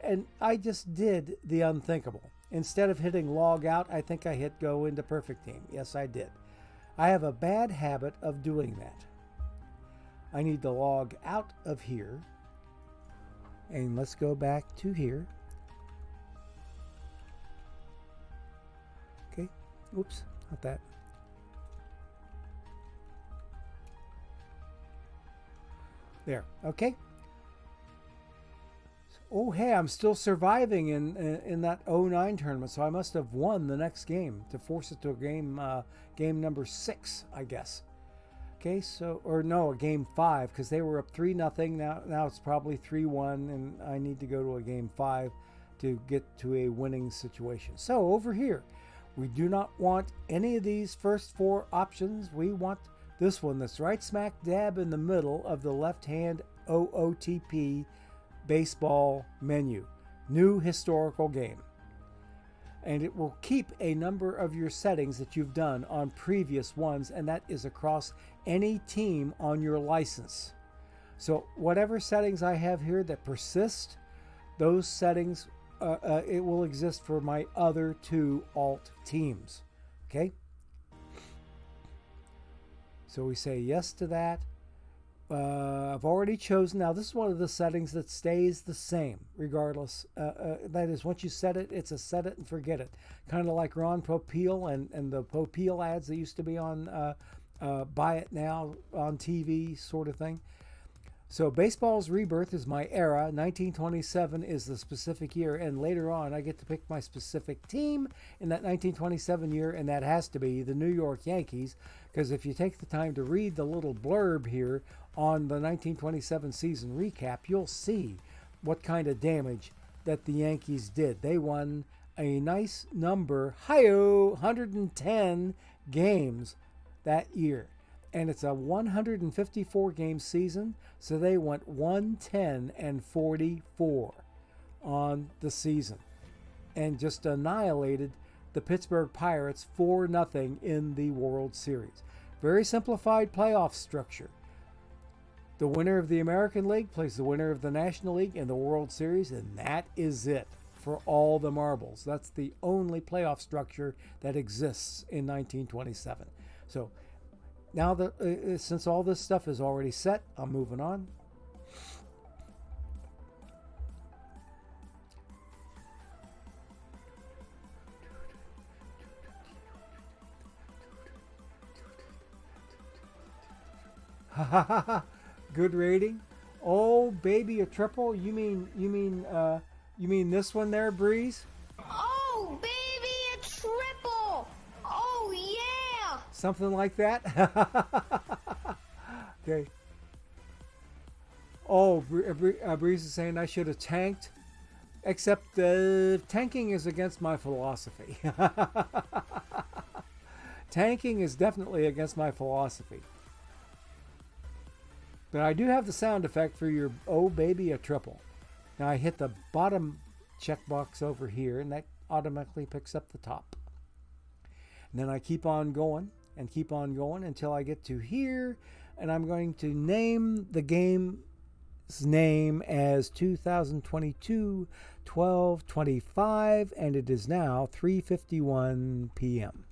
And I just did the unthinkable. Instead of hitting log out, I think I hit go into perfect team. Yes, I did. I have a bad habit of doing that. I need to log out of here. And let's go back to here. Okay. Oops, not that. There. Okay. Oh, hey, I'm still surviving in that 09 tournament, so I must have won the next game to force it to a game number 6, I guess. Okay, so, or no, a game 5, because they were up 3-0. Now it's probably 3-1, and I need to go to a game 5 to get to a winning situation. So over here, we do not want any of these first 4 options. We want this one that's right smack dab in the middle of the left-hand OOTP baseball menu. New historical game. And it will keep a number of your settings that you've done on previous ones, and that is across any team on your license. So whatever settings I have here that persist, those settings, it will exist for my other 2 alt teams. Okay? So we say yes to that. I've already chosen. Now, this is one of the settings that stays the same regardless. That is, once you set it, it's a set it and forget it. Kind of like Ron Popeil and the Popeil ads that used to be on Buy It Now on TV sort of thing. So baseball's rebirth is my era. 1927 is the specific year, and later on I get to pick my specific team in that 1927 year, and that has to be the New York Yankees, because if you take the time to read the little blurb here on the 1927 season recap, you'll see what kind of damage that the Yankees did. They won a nice number, 110 games that year. And it's a 154 game season, so they went 110-44 on the season and just annihilated the Pittsburgh Pirates 4-0 in the World Series. Very simplified playoff structure. The winner of the American League plays the winner of the National League in the World Series, and that is it for all the marbles. That's the only playoff structure that exists in 1927. So now that since all this stuff is already set, I'm moving on. Good rating. Oh, baby, a triple. You mean this one there, Breeze? Oh, baby, a triple. Oh, yeah. Something like that. Okay. Oh, Breeze is saying I should have tanked, except tanking is against my philosophy. Tanking is definitely against my philosophy. But I do have the sound effect for your "Oh Baby, a Triple." Now I hit the bottom checkbox over here, and that automatically picks up the top. And then I keep on going and keep on going until I get to here, and I'm going to name the game's name as 2022-12-25, and it is now 3:51 p.m.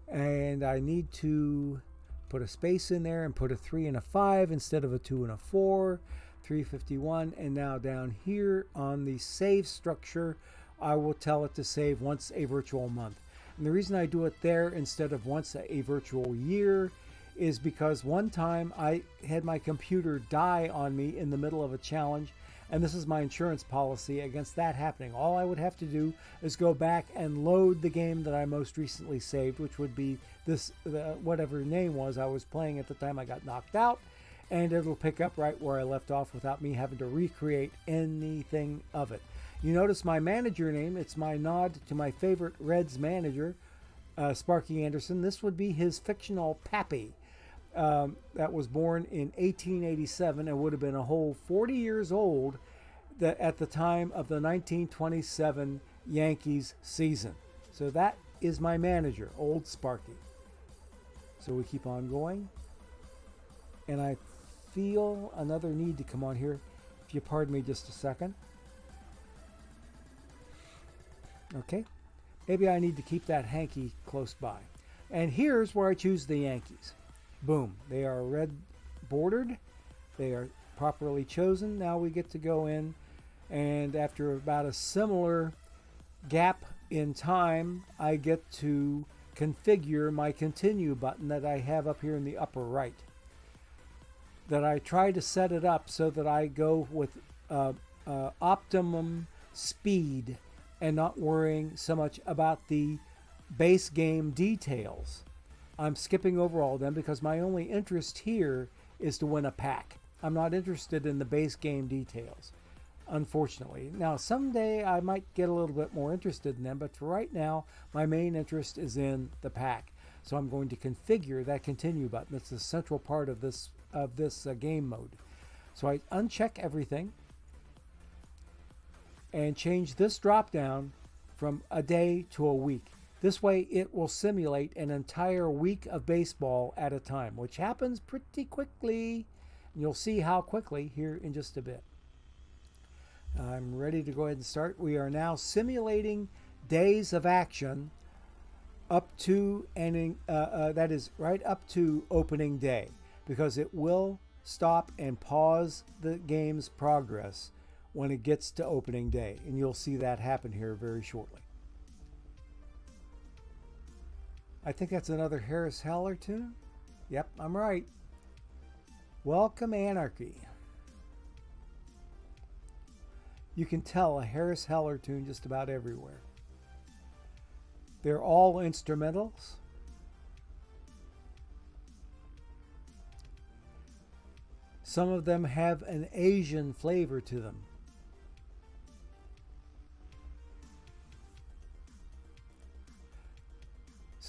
And I need to put a space in there and put a 3 and a 5 instead of a 2 and a 4. 351. And now down here on the save structure, I will tell it to save once a virtual month. And the reason I do it there instead of once a virtual year is because one time I had my computer die on me in the middle of a challenge, and this is my insurance policy against that happening. All I would have to do is go back and load the game that I most recently saved, which would be this, whatever name was I was playing at the time I got knocked out, and it'll pick up right where I left off without me having to recreate anything of it. You notice my manager name, it's my nod to my favorite Reds manager, Sparky Anderson. This would be his fictional Pappy. That was born in 1887 and would have been a whole 40 years old at the time of the 1927 Yankees season. So that is my manager, old Sparky. So we keep on going. And I feel another need to come on here. If you pardon me just a second. Okay. Maybe I need to keep that hanky close by. And here's where I choose the Yankees. Boom. They are red bordered. They are properly chosen. Now we get to go in, and after about a similar gap in time, I get to configure my continue button that I have up here in the upper right. That I try to set it up so that I go with optimum speed and not worrying so much about the base game details. I'm skipping over all of them because my only interest here is to win a pack. I'm not interested in the base game details, unfortunately. Now, someday I might get a little bit more interested in them, but for right now, my main interest is in the pack. So I'm going to configure that continue button. That's the central part of this game mode. So I uncheck everything and change this drop down from a day to a week. This way it will simulate an entire week of baseball at a time, which happens pretty quickly. And you'll see how quickly here in just a bit. I'm ready to go ahead and start. We are now simulating days of action up to that is right up to opening day, because it will stop and pause the game's progress when it gets to opening day, and you'll see that happen here very shortly. I think that's another Harris Heller tune. Yep, I'm right. Welcome Anarchy. You can tell a Harris Heller tune just about everywhere. They're all instrumentals. Some of them have an Asian flavor to them.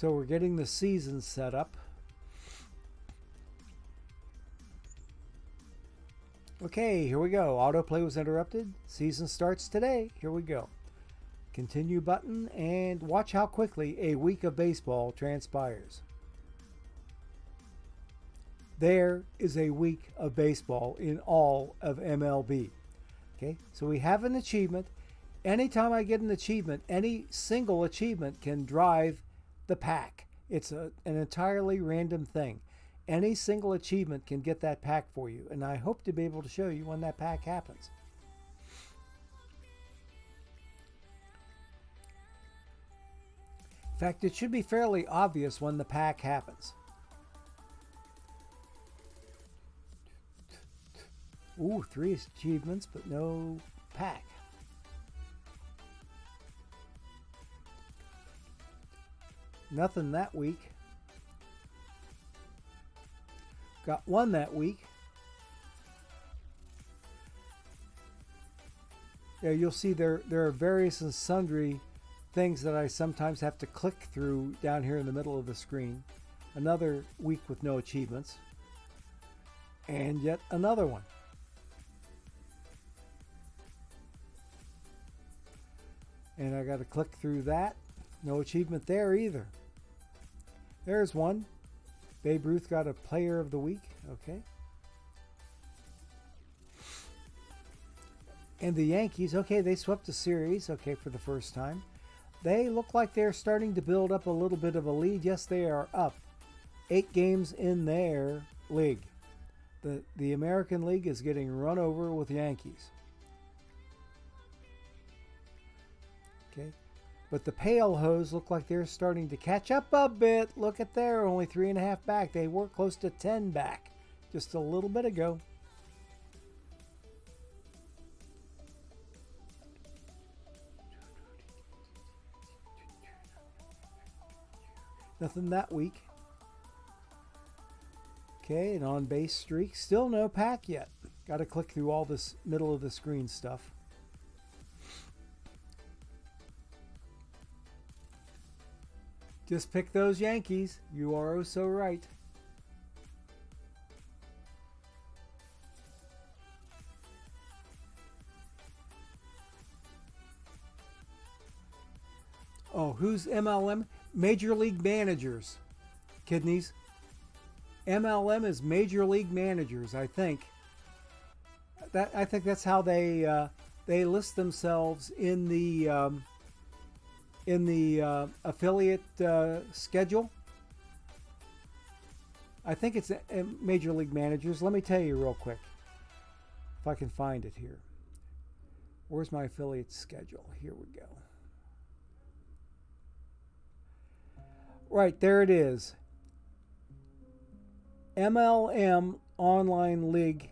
So we're getting the season set up. Okay, here we go. Autoplay was interrupted. Season starts today. Here we go. Continue button, and watch how quickly a week of baseball transpires. There is a week of baseball in all of MLB. Okay, so we have an achievement. Anytime I get an achievement, any single achievement can drive the pack. It's an entirely random thing. Any single achievement can get that pack for you, and I hope to be able to show you when that pack happens. In fact, it should be fairly obvious when the pack happens. Ooh, 3 achievements, but no pack. Nothing that week. Got 1 that week. Yeah, you'll see there are various and sundry things that I sometimes have to click through down here in the middle of the screen. Another week with no achievements. And yet another one. And I got to click through that. No achievement there either. There's one. Babe Ruth got a Player of the Week. Okay. And the Yankees, okay, they swept the series, okay, for the first time. They look like they're starting to build up a little bit of a lead. Yes, they are up 8 games in their league. The American League is getting run over with Yankees. Okay. But the Pale Hose look like they're starting to catch up a bit. Look at there, only 3.5 back. They were close to 10 back just a little bit ago. Nothing that week. Okay, an on-base streak. Still no pack yet. Got to click through all this middle of the screen stuff. Just pick those Yankees. You are oh so right. Oh, who's MLM? Major League Managers. Kidneys. MLM is Major League Managers, I think. I think that's how they list themselves in the affiliate schedule. I think it's Major League Managers. Let me tell you real quick, if I can find it here. Where's my affiliate schedule? Here we go. Right, there it is. MLM Online League.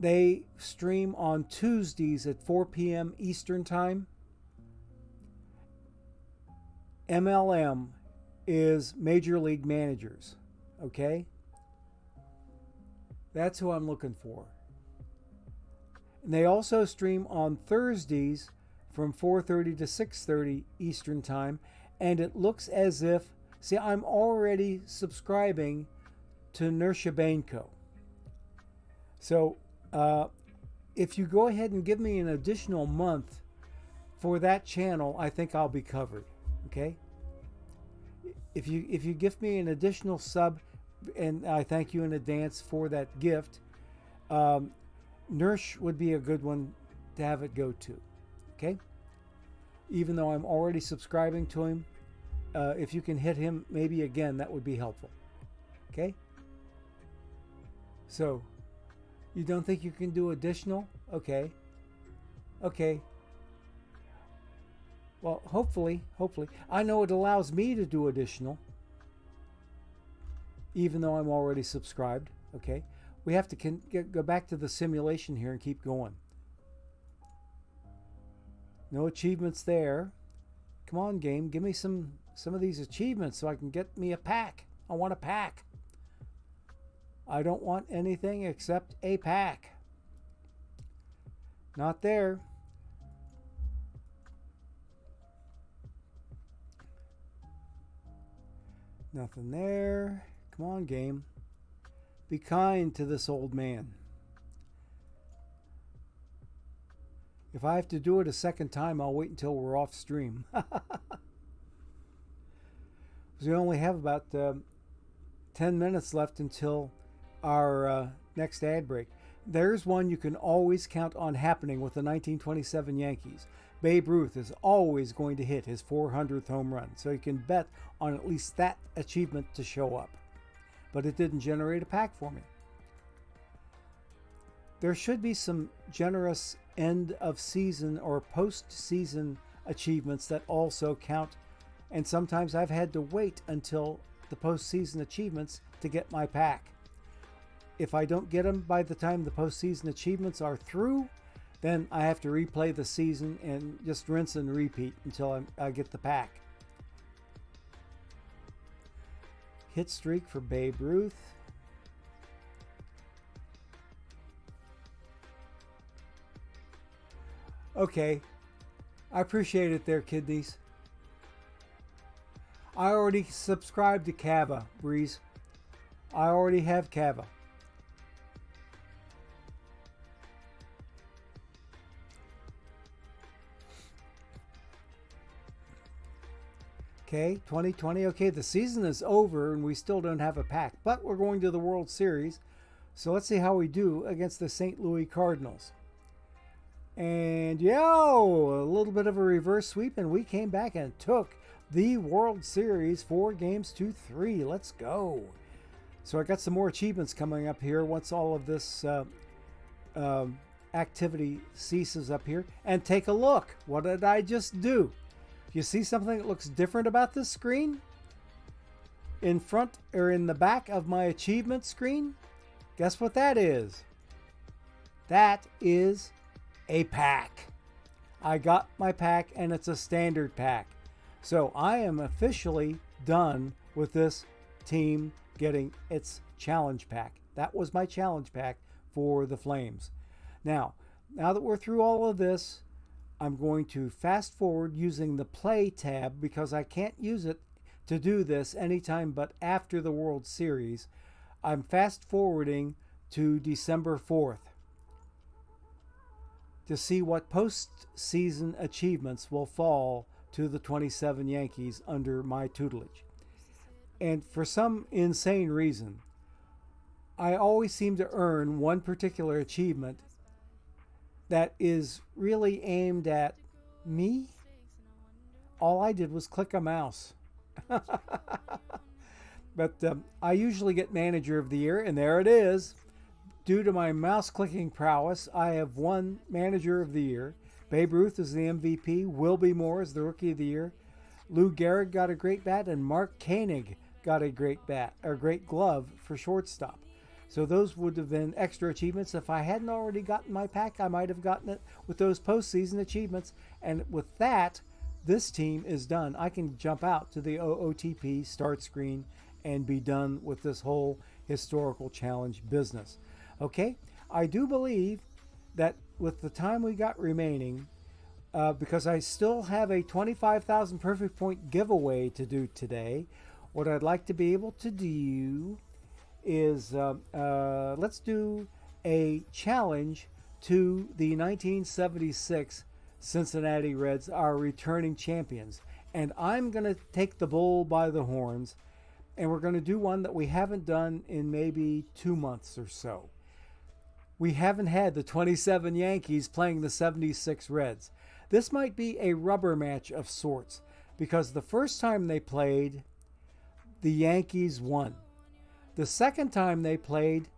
They stream on Tuesdays at 4 p.m. Eastern Time. MLM is Major League Managers. Okay? That's who I'm looking for. And they also stream on Thursdays from 4:30 to 6:30 Eastern Time. And it looks as if, see, I'm already subscribing to Nursha Bainco. So if you go ahead and give me an additional month for that channel, I think I'll be covered. Okay? If you give me an additional sub, and I thank you in advance for that gift, Nursh would be a good one to have it go to. Okay? Even though I'm already subscribing to him, if you can hit him maybe again, that would be helpful. Okay? So, you don't think you can do additional? Okay. Okay. Well, hopefully. I know it allows me to do additional, even though I'm already subscribed. Okay? We have to go back to the simulation here and keep going. No achievements there. Come on, game. Give me some of these achievements so I can get me a pack. I want a pack. I don't want anything except a pack. Not there. Nothing there. Come on, game. Be kind to this old man. If I have to do it a second time, I'll wait until we're off stream. We only have about 10 minutes left until our next ad break. There's one you can always count on happening with the 1927 Yankees. Babe Ruth is always going to hit his 400th home run, so you can bet on at least that achievement to show up. But it didn't generate a pack for me. There should be some generous end of season or post-season achievements that also count, and sometimes I've had to wait until the post-season achievements to get my pack. If I don't get them by the time the post-season achievements are through, then I have to replay the season and just rinse and repeat until I get the pack. Hit streak for Babe Ruth. Okay, I appreciate it there, kidneys. I already subscribed to Kava, Breeze. I already have Kava. Okay, 2020. Okay, the season is over and we still don't have a pack, but we're going to the World Series. So let's see how we do against the St. Louis Cardinals. And yo, a little bit of a reverse sweep, and we came back and took the World Series 4-3. Let's go. So I got some more achievements coming up here once all of this activity ceases up here. And take a look. What did I just do? You see something that looks different about this screen? In front or in the back of my achievement screen? Guess what that is? That is a pack. I got my pack, and it's a standard pack. So I am officially done with this team getting its challenge pack. That was my challenge pack for the Flames. Now that we're through all of this, I'm going to fast forward using the play tab because I can't use it to do this anytime but after the World Series. I'm fast forwarding to December 4th to see what postseason achievements will fall to the 27 Yankees under my tutelage. And for some insane reason, I always seem to earn one particular achievement that is really aimed at me. All I did was click a mouse. But I usually get Manager of the Year, and there it is. Due to my mouse clicking prowess, I have won Manager of the Year. Babe Ruth is the MVP. Wilby Moore is the Rookie of the Year. Lou Gehrig got a great bat, and Mark Koenig got a great bat, or great glove for shortstop. So those would have been extra achievements. If I hadn't already gotten my pack, I might have gotten it with those postseason achievements. And with that, this team is done. I can jump out to the OOTP start screen and be done with this whole historical challenge business. Okay, I do believe that with the time we got remaining, because I still have a 25,000 perfect point giveaway to do today, what I'd like to be able to do is let's do a challenge to the 1976 Cincinnati Reds, our returning champions. And I'm going to take the bull by the horns, and we're going to do one that we haven't done in maybe 2 months or so. We haven't had the 27 Yankees playing the 76 Reds. This might be a rubber match of sorts, because the first time they played, the Yankees won. The second time they played,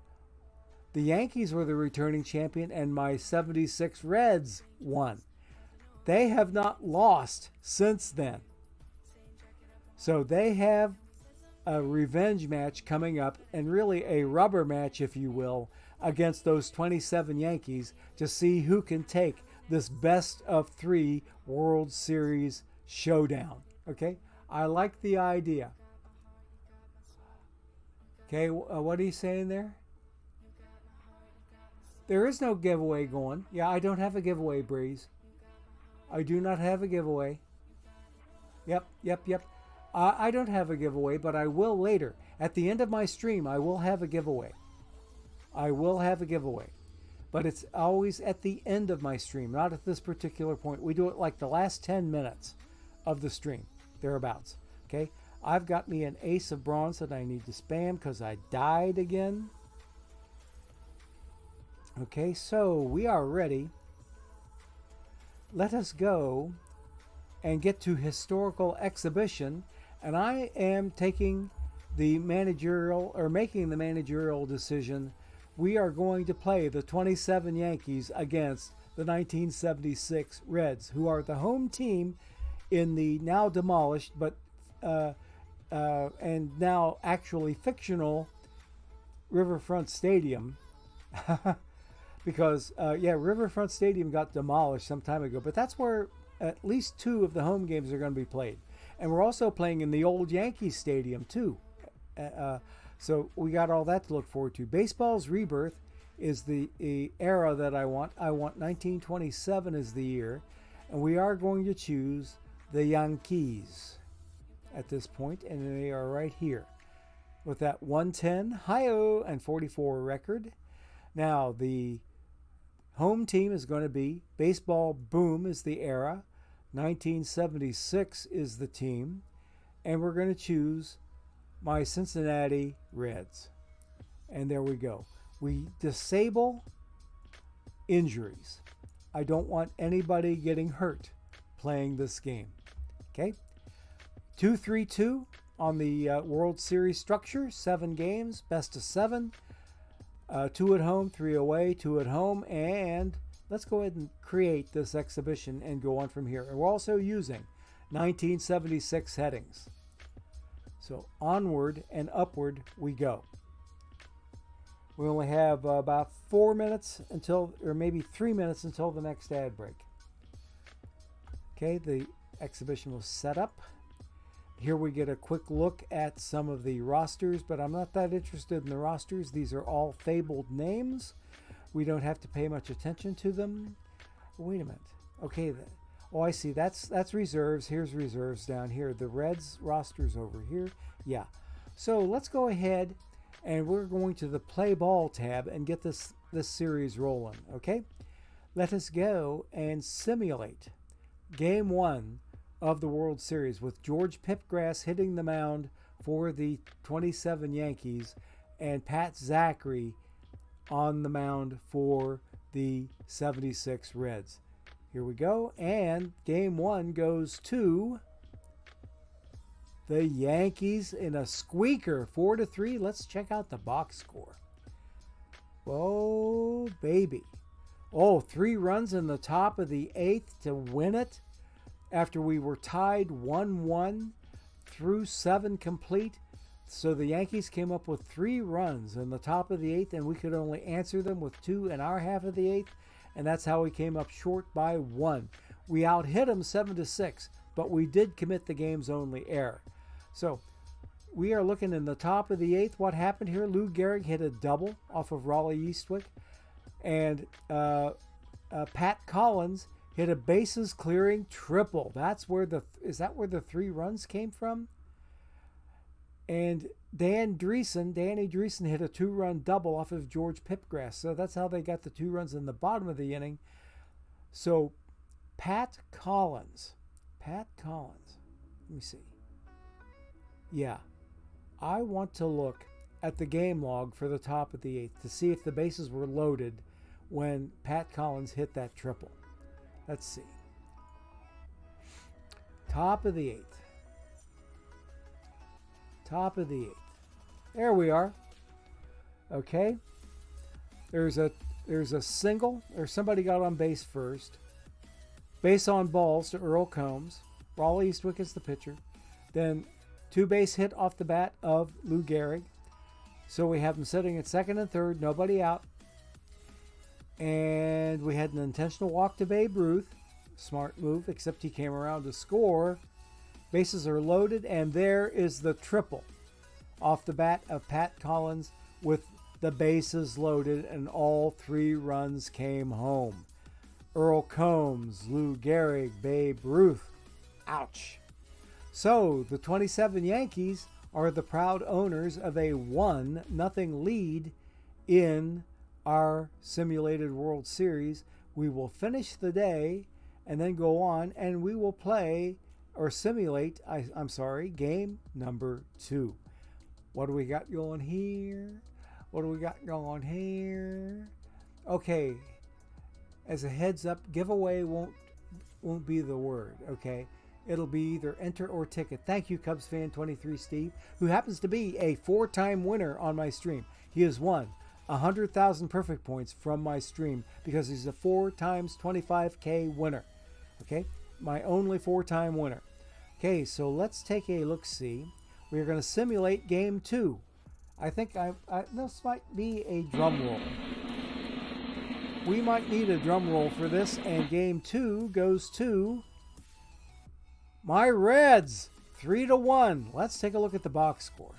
the Yankees were the returning champion and my 76 Reds won. They have not lost since then. So they have a revenge match coming up, and really a rubber match, if you will, against those 27 Yankees to see who can take this best of 3 World Series showdown. Okay? I like the idea. Okay, what are you saying there? There is no giveaway going. Yeah, I don't have a giveaway, Breeze. I do not have a giveaway. Yep. I don't have a giveaway, but I will later. At the end of my stream, I will have a giveaway. I will have a giveaway. But it's always at the end of my stream, not at this particular point. We do it like the last 10 minutes of the stream, thereabouts. Okay? I've got me an ace of bronze that I need to spam because I died again. Okay, so we are ready. Let us go and get to historical exhibition. And I am taking the managerial, or making the managerial decision. We are going to play the 27 Yankees against the 1976 Reds, who are the home team in the now demolished, but and now actually fictional Riverfront Stadium. Because, Riverfront Stadium got demolished some time ago, but that's where at least 2 of the home games are going to be played. And we're also playing in the old Yankee Stadium, too. So we got all that to look forward to. Baseball's rebirth is the era that I want. I want 1927 as the year. And we are going to choose the Yankees at this point, and they are right here with that 110, hi-oh, and 44 record. Now, the home team is going to be Baseball Boom is the era. 1976 is the team. And we're going to choose my Cincinnati Reds. And there we go. We disable injuries. I don't want anybody getting hurt playing this game. Okay? 2-3-2 on the World Series structure. 7 games, best of 7. 2 at home, 3 away, 2 at home, and let's go ahead and create this exhibition and go on from here. And we're also using 1976 headings. So onward and upward we go. We only have about 4 minutes until, or maybe 3 minutes until the next ad break. Okay, the exhibition was set up. Here we get a quick look at some of the rosters, but I'm not that interested in the rosters. These are all fabled names. We don't have to pay much attention to them. Wait a minute. Okay. Oh, I see. That's reserves. Here's reserves down here. The Reds roster's over here. Yeah. So let's go ahead and we're going to the Play Ball tab and get this series rolling. Okay. Let us go and simulate Game 1 of the World Series with George Pipgrass hitting the mound for the 27 Yankees and Pat Zachary on the mound for the 76 Reds. Here we go, and Game 1 goes to the Yankees in a squeaker, 4-3. Let's check out the box score. Oh, baby. Oh, 3 runs in the top of the 8th to win it. After we were tied 1-1 through 7 complete. So the Yankees came up with 3 runs in the top of the 8th, and we could only answer them with 2 in our half of the 8th, and that's how we came up short by 1. We out-hit them 7-6, but we did commit the game's only error. So we are looking in the top of the 8th. What happened here? Lou Gehrig hit a double off of Raleigh Eastwick, and Pat Collins hit a bases clearing triple. Is that where the 3 runs came from? And Danny Dreesen hit a 2-run double off of George Pipgrass. So that's how they got the 2 runs in the bottom of the inning. So Pat Collins. Let me see. Yeah. I want to look at the game log for the top of the 8th to see if the bases were loaded when Pat Collins hit that triple. Let's see. Top of the 8th. There we are. Okay. There's a single, or somebody got on base first. Base on balls to Earl Combs. Raleigh Eastwick is the pitcher. Then 2 base hit off the bat of Lou Gehrig. So we have him sitting at second and third, nobody out. And we had an intentional walk to Babe Ruth. Smart move, except he came around to score. Bases are loaded, and there is the triple off the bat of Pat Collins with the bases loaded, and all 3 runs came home. Earl Combs, Lou Gehrig, Babe Ruth. Ouch. So the 27 Yankees are the proud owners of a 1-0 lead in our simulated World Series. We will finish the day and then go on and we will play or simulate, game number 2. What do we got going here? What do we got going here? Okay, as a heads up, giveaway won't be the word, okay? It'll be either enter or ticket. Thank you, Cubs fan 23 Steve, who happens to be a 4-time winner on my stream. He has won 100,000 perfect points from my stream because he's a 4 times 25K winner. Okay, my only 4-time winner. Okay, so let's take a look-see. We're going to simulate game 2. I think this might be a drum roll. We might need a drum roll for this, and game 2 goes to my Reds, 3-1. Let's take a look at the box score.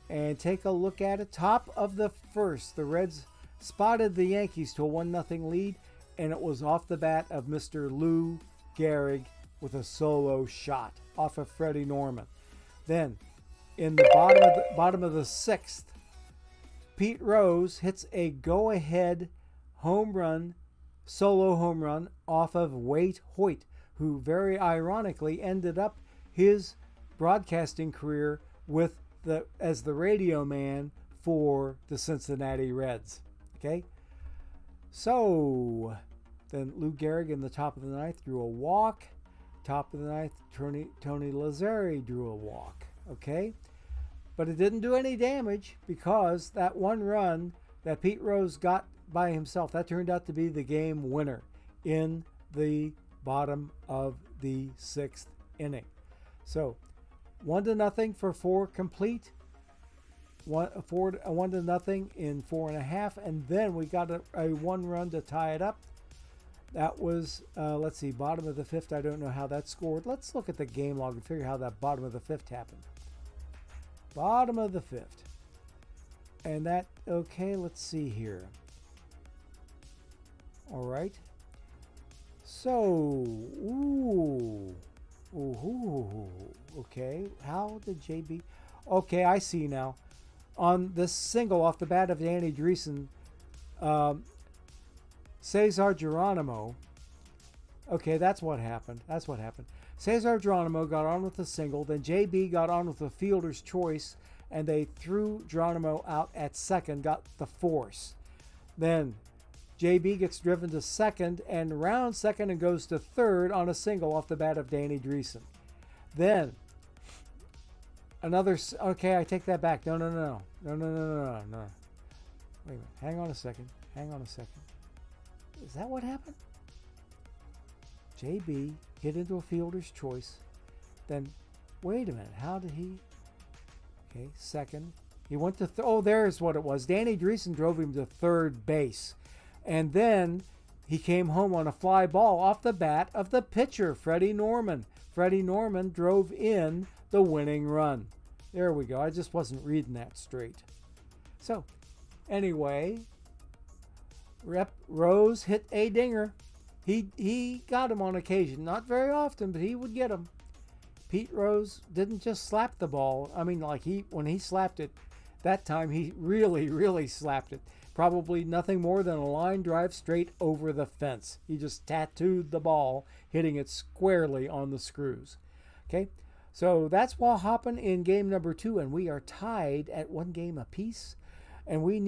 And take a look at it. Top of the first, the Reds spotted the Yankees to a 1-0 lead, and it was off the bat of Mr. Lou Gehrig with a solo shot off of Freddie Norman. Then, in the bottom of the 6th, Pete Rose hits a go-ahead solo home run off of Waite Hoyt, who very ironically ended up his broadcasting career as the radio man for the Cincinnati Reds. Okay? So, then Lou Gehrig in the top of the 9th drew a walk. Top of the 9th, Tony Lazzari drew a walk. Okay? But it didn't do any damage because that one run that Pete Rose got by himself, that turned out to be the game winner in the bottom of the 6th inning. So 1-0 for 4 complete. 1-0 in 4.5, and then we got a 1 run to tie it up. That was, let's see, bottom of the 5th. I don't know how that scored. Let's look at the game log and figure how that bottom of the 5th happened. Bottom of the 5th. And that, okay, let's see here. All right. So, okay. How did JB? Okay, I see now. On this single off the bat of Danny Dreesen, Cesar Geronimo. Okay, that's what happened. Cesar Geronimo got on with the single. Then JB got on with the fielder's choice, and they threw Geronimo out at second, got the force. Then JB gets driven to second and rounds second and goes to third on a single off the bat of Danny Dreesen. Then another. Okay, I take that back. No. Wait a minute. Hang on a second. Is that what happened? JB hit into a fielder's choice. Then, wait a minute. How did he? Okay, second. He went to. There's what it was. Danny Dreesen drove him to third base. And then he came home on a fly ball off the bat of the pitcher, Freddie Norman. Freddie Norman drove in the winning run. There we go. I just wasn't reading that straight. So, anyway, Rep Rose hit a dinger. He got him on occasion. Not very often, but he would get him. Pete Rose didn't just slap the ball. I mean, when he slapped it, that time he really slapped it. Probably nothing more than a line drive straight over the fence. He just tattooed the ball, hitting it squarely on the screws. Okay, so that's what happened in game number 2, and we are tied at 1 game apiece. And we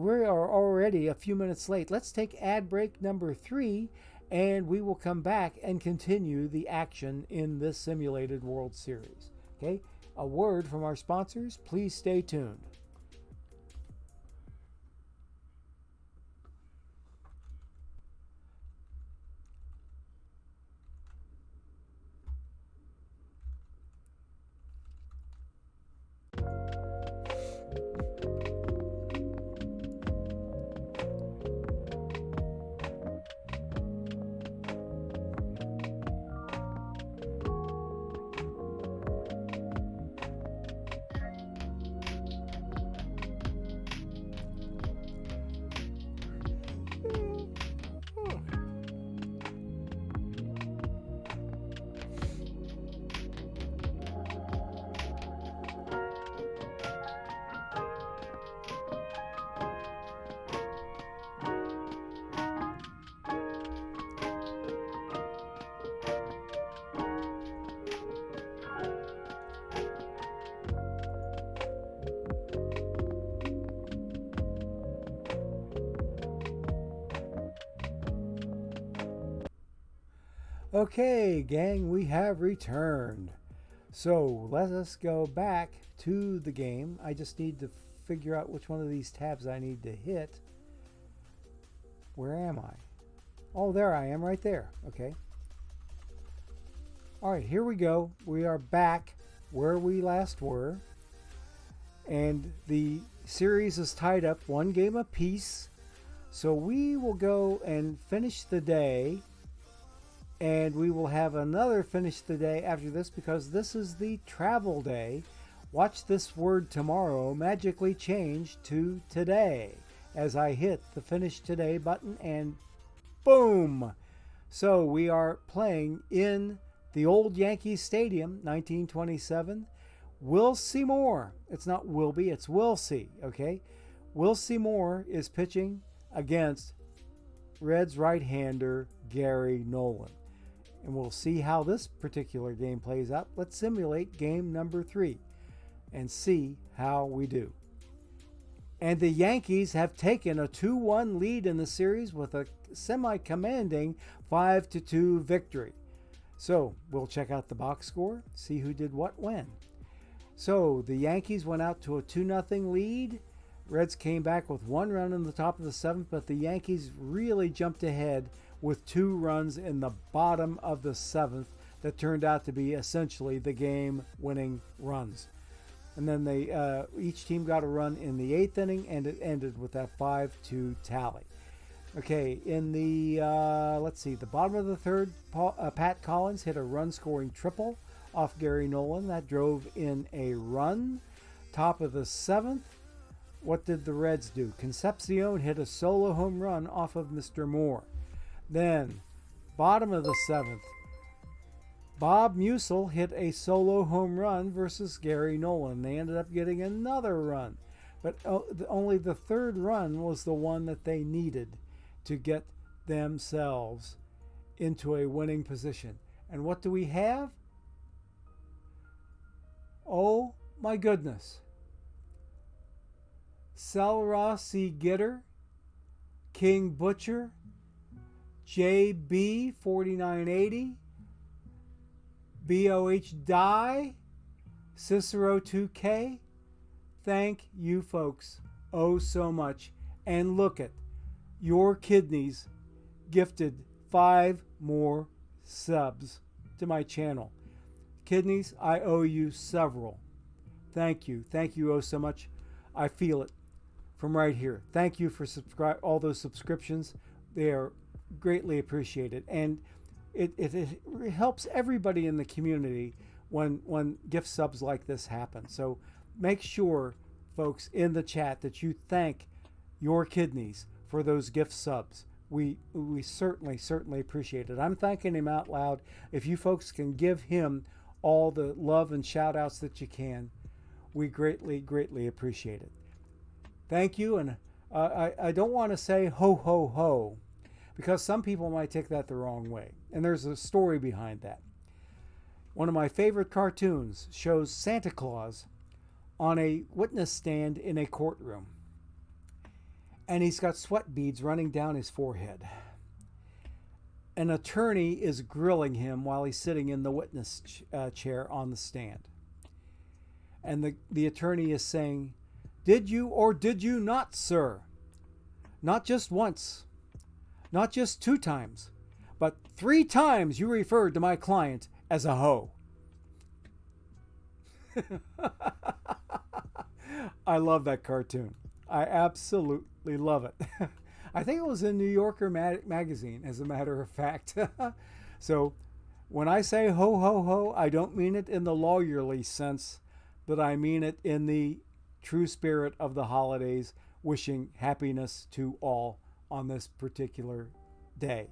are already a few minutes late. Let's take ad break number 3, and we will come back and continue the action in this simulated World Series. Okay, a word from our sponsors. Please stay tuned. Okay, gang, we have returned. So let us go back to the game. I just need to figure out which one of these tabs I need to hit. Where am I? Oh, there I am, right there. Okay. All right, here we go. We are back where we last were. And the series is tied up 1 game apiece. So we will go and finish the day. And we will have another finish the day after this because this is the travel day. Watch this word tomorrow magically change to today as I hit the finish today button and boom. So we are playing in the old Yankee Stadium, 1927. We'll see more. It's not will be, it's will see, okay? Will Seymour is pitching against Reds right-hander Gary Nolan. And we'll see how this particular game plays out. Let's simulate game number 3 and see how we do. And the Yankees have taken a 2-1 lead in the series with a semi-commanding 5-2 victory. So we'll check out the box score, see who did what when. So the Yankees went out to a 2-0 lead. Reds came back with 1 run in the top of the 7th, but the Yankees really jumped ahead with 2 runs in the bottom of the 7th that turned out to be essentially the game-winning runs. And then they each team got a run in the 8th inning, and it ended with that 5-2 tally. Okay, in the, let's see, the bottom of the 3rd, Pat Collins hit a run-scoring triple off Gary Nolan. That drove in a run. Top of the 7th, what did the Reds do? Concepcion hit a solo home run off of Mr. Moore. Then, bottom of the 7th, Bob Musil hit a solo home run versus Gary Nolan. They ended up getting another run. But only the 3rd run was the one that they needed to get themselves into a winning position. And what do we have? Oh my goodness. Selra C. Gitter, King Butcher, JB 4980, BOH Die, Cicero 2K. Thank you folks oh so much. And look at your kidneys gifted 5 more subs to my channel. Kidneys, I owe you several. Thank you. Thank you oh so much. I feel it from right here. Thank you for all those subscriptions. They are greatly appreciated. And it helps everybody in the community when gift subs like this happen. So make sure, folks, in the chat that you thank your kidneys for those gift subs. We certainly appreciate it. I'm thanking him out loud. If you folks can give him all the love and shout outs that you can, we greatly appreciate it. Thank you. And I don't want to say ho ho ho, because some people might take that the wrong way. And there's a story behind that. One of my favorite cartoons shows Santa Claus on a witness stand in a courtroom. And he's got sweat beads running down his forehead. An attorney is grilling him while he's sitting in the witness chair on the stand. And the attorney is saying, "Did you or did you not, sir? Not just once, not just 2 times, but 3 times you referred to my client as a hoe." I love that cartoon. I absolutely love it. I think it was in New Yorker magazine, as a matter of fact. So when I say ho, ho, ho, I don't mean it in the lawyerly sense, but I mean it in the true spirit of the holidays, wishing happiness to all on this particular day.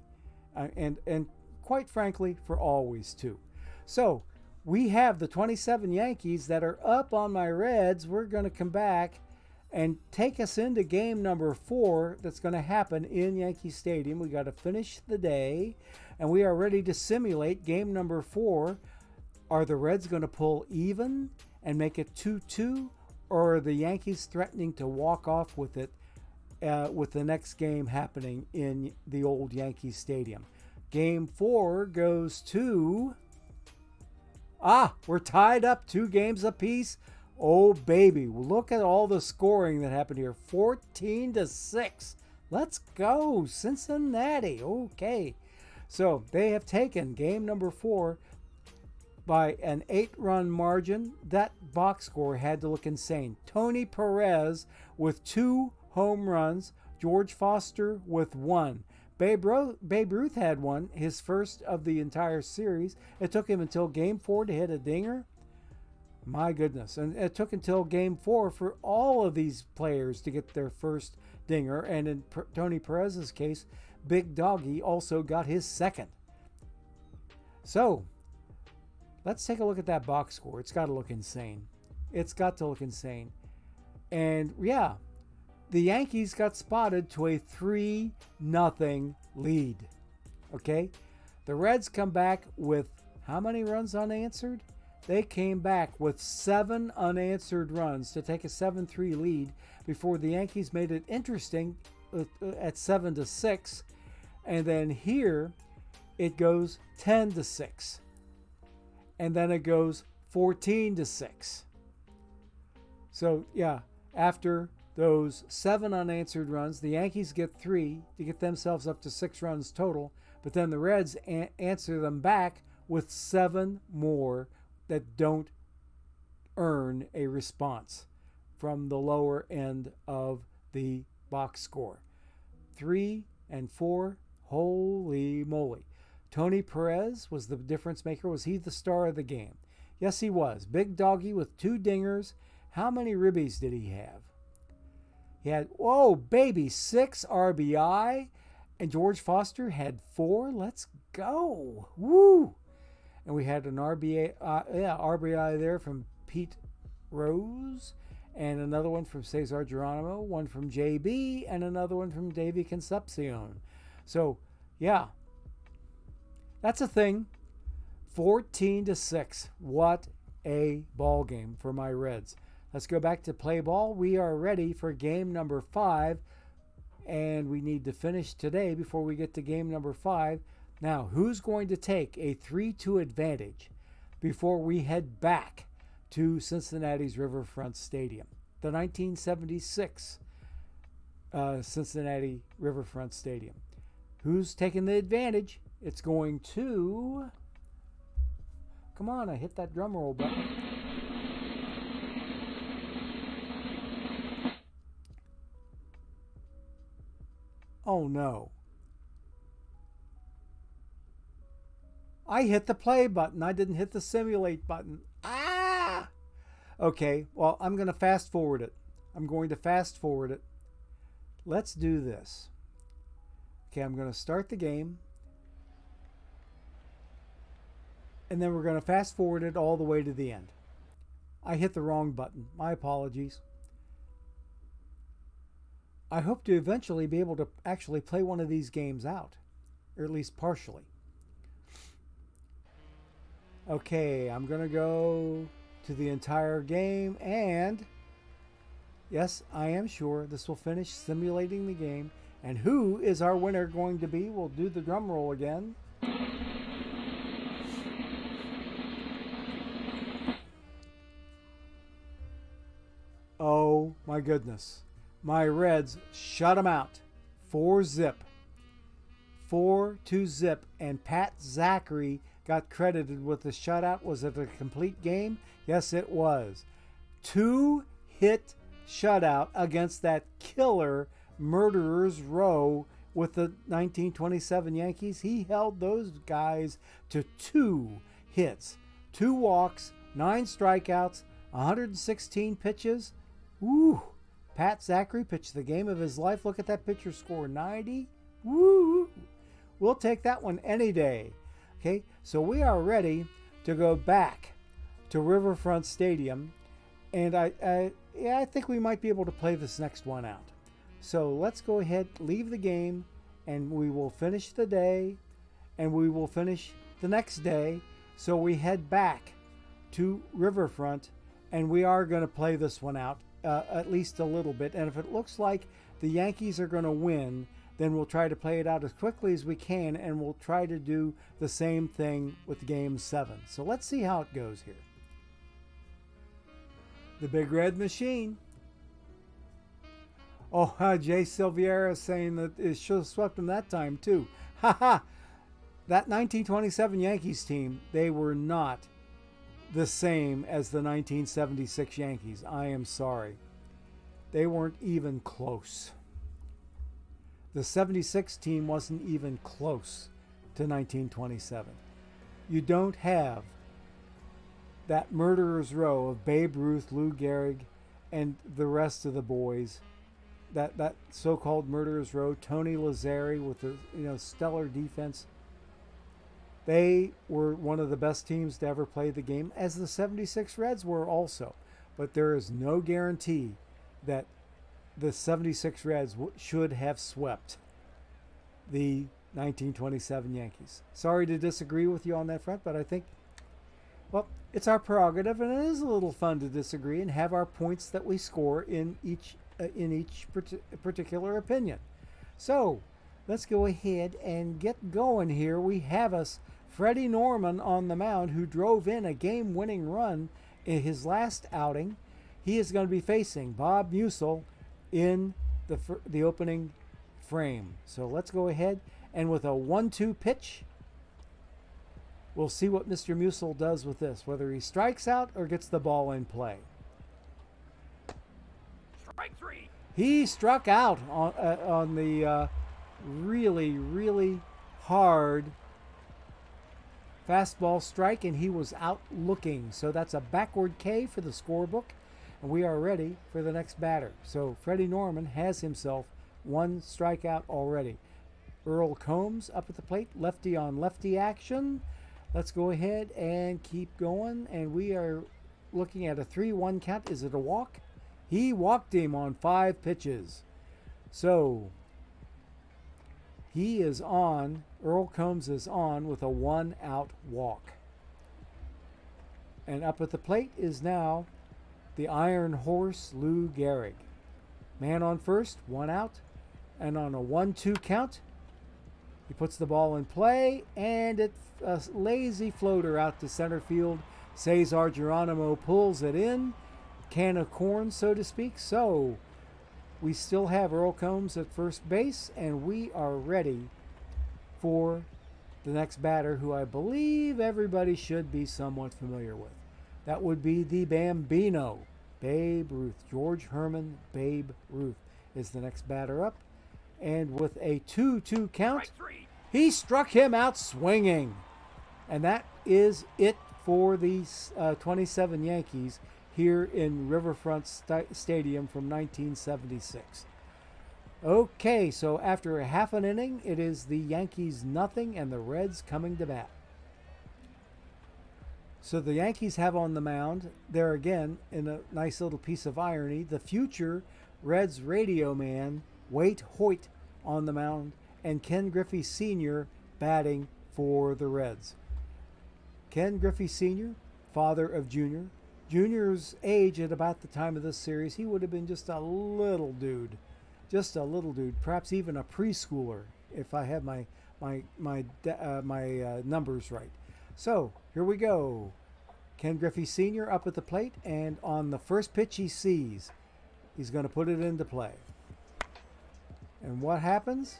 And quite frankly, for always too. So we have the 27 Yankees that are up on my Reds. We're going to come back and take us into game number 4 that's going to happen in Yankee Stadium. We got to finish the day, and we are ready to simulate game number 4. Are the Reds going to pull even and make it 2-2, or are the Yankees threatening to walk off with it with the next game happening in the old Yankee Stadium? Game 4 goes to... we're tied up 2 games apiece. Oh, baby. Look at all the scoring that happened here. 14-6. Let's go, Cincinnati. Okay. So they have taken game number 4 by an 8-run margin. That box score had to look insane. Tony Perez with 2 home runs. George Foster with 1. Babe Ruth had one, his first of the entire series. It took him until game 4 to hit a dinger. My goodness. And it took until game 4 for all of these players to get their first dinger. And in Tony Perez's case, Big Doggy also got his second. So, let's take a look at that box score. It's got to look insane. It's got to look insane. And yeah, the Yankees got spotted to a 3-0 lead. Okay? The Reds come back with how many runs unanswered? They came back with 7 unanswered runs to take a 7-3 lead before the Yankees made it interesting at 7-6. And then here it goes 10-6. And then it goes 14-6. So, yeah, after those 7 unanswered runs, the Yankees get 3 to get themselves up to 6 runs total. But then the Reds answer them back with 7 more that don't earn a response from the lower end of the box score. 3 and 4, holy moly. Tony Perez was the difference maker. Was he the star of the game? Yes, he was. Big Doggy with 2 dingers. How many ribbies did he have? He had, 6 RBI. And George Foster had 4. Let's go. Woo! And we had an RBI there from Pete Rose, and another one from Cesar Geronimo, one from JB, and another one from Davey Concepcion. So, yeah, that's a thing. 14-6. What a ball game for my Reds. Let's go back to play ball. We are ready for game number 5, and we need to finish today before we get to game number 5. Now, who's going to take a 3-2 advantage before we head back to Cincinnati's Riverfront Stadium? The 1976 Cincinnati Riverfront Stadium. Who's taking the advantage? It's going to... Come on, I hit that drum roll button. Oh no. I hit the play button. I didn't hit the simulate button. Okay, well, I'm going to fast forward it. Let's do this. Okay, I'm going to start the game. And then we're going to fast forward it all the way to the end. I hit the wrong button. My apologies. I hope to eventually be able to actually play one of these games out, or at least partially. Okay, I'm going to go to the entire game, and yes, I am sure this will finish simulating the game. And who is our winner going to be? We'll do the drum roll again. Oh my goodness. My Reds shut them out. 4-0. 4-0, and Pat Zachary got credited with the shutout. Was it a complete game? Yes, it was. 2-hit shutout against that killer Murderers Row with the 1927 Yankees. He held those guys to 2 hits, 2 walks, 9 strikeouts, 116 pitches. Woo! Pat Zachary pitched the game of his life. Look at that pitcher score, 90. Woo! We'll take that one any day. Okay, so we are ready to go back to Riverfront Stadium, and I think we might be able to play this next one out. So let's go ahead, leave the game, and we will finish the day, and we will finish the next day. So we head back to Riverfront, and we are going to play this one out at least a little bit. And if it looks like the Yankees are going to win, then we'll try to play it out as quickly as we can, and we'll try to do the same thing with Game 7. So let's see how it goes here. The Big Red Machine. Oh, Jay Silviera saying that it should have swept them that time too. Ha ha! That 1927 Yankees team, they were not the same as the 1976 Yankees. I am sorry. They weren't even close. The 76 team wasn't even close to 1927. You don't have that murderer's row of Babe Ruth, Lou Gehrig, and the rest of the boys. That so-called murderer's row, Tony Lazzari with the stellar defense. They were one of the best teams to ever play the game, as the 76 Reds were also. But there is no guarantee that the 76 Reds should have swept the 1927 Yankees. Sorry to disagree with you on that front, but I think, well, it's our prerogative, and it is a little fun to disagree and have our points that we score in each particular opinion. So let's go ahead and get going here. We have us Freddie Norman on the mound, who drove in a game-winning run in his last outing. He is going to be facing Bob Musil in the opening frame. So let's go ahead, and with a 1-2 pitch, we'll see what Mr. Musil does with this, whether he strikes out or gets the ball in play. Strike three. He struck out on the really, really hard fastball strike, and he was out looking. So that's a backward K for the scorebook, and we are ready for the next batter. So Freddie Norman has himself one strikeout already. Earl Combs up at the plate, lefty on lefty action. Let's go ahead and keep going, and we are looking at a 3-1 count. Is it a walk? He walked him on 5 pitches. So he is on, Earl Combs is on with a 1-out walk. And up at the plate is now the Iron Horse, Lou Gehrig. Man on first, 1 out. And on a 1-2 count, he puts the ball in play, and it's a lazy floater out to center field. Cesar Geronimo pulls it in. Can of corn, so to speak. So we still have Earl Combs at first base, and we are ready for the next batter, who I believe everybody should be somewhat familiar with. That would be the Bambino, Babe Ruth. George Herman Babe Ruth is the next batter up. And with a 2-2 count, he struck him out swinging. And that is it for the 27 Yankees here in Riverfront Stadium from 1976. Okay, so after a half an inning, it is the Yankees nothing and the Reds coming to bat. So the Yankees have on the mound, there again, in a nice little piece of irony, the future Reds radio man, Waite Hoyt, on the mound, and Ken Griffey Sr. batting for the Reds. Ken Griffey Sr., father of Junior. Junior's age at about the time of this series, he would have been just a little dude. Just a little dude, perhaps even a preschooler, if I have my numbers right. So here we go. Ken Griffey Sr. up at the plate, and on the first pitch he sees, he's going to put it into play. And what happens?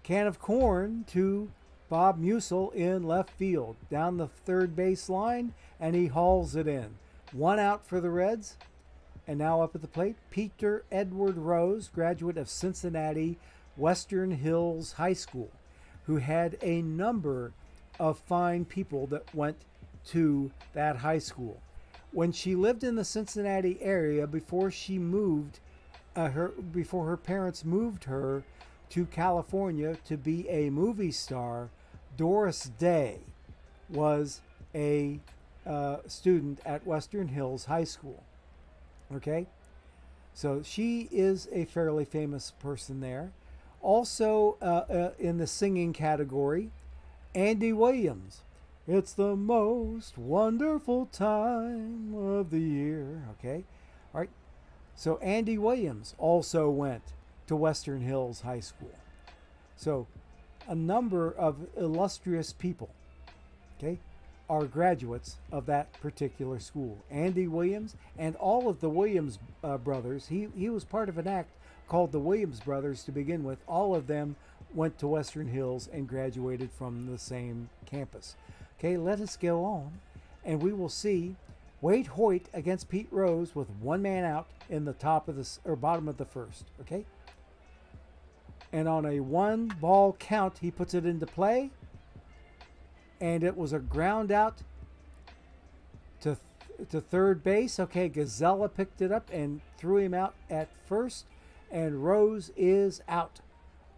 Can of corn to Bob Musil in left field, down the third base line, and he hauls it in. 1 out for the Reds. And now up at the plate, Peter Edward Rose, graduate of Cincinnati Western Hills High School, who had a number of fine people that went to that high school. When she lived in the Cincinnati area, before she moved, before her parents moved her to California to be a movie star, Doris Day was a student at Western Hills High School. Okay, so she is a fairly famous person there. Also in the singing category, Andy Williams. It's the most wonderful time of the year. Okay, all right. So Andy Williams also went to Western Hills High School. So a number of illustrious people, okay, are graduates of that particular school. Andy Williams and all of the Williams brothers, he was part of an act called the Williams Brothers to begin with. All of them went to Western Hills and graduated from the same campus. Okay, let us go on, and we will see Wade Hoyt against Pete Rose with one man out in the top of the or bottom of the first. Okay, and on a 1-ball count, he puts it into play, and it was a ground out to third base. Okay, Gazella picked it up and threw him out at first, and Rose is out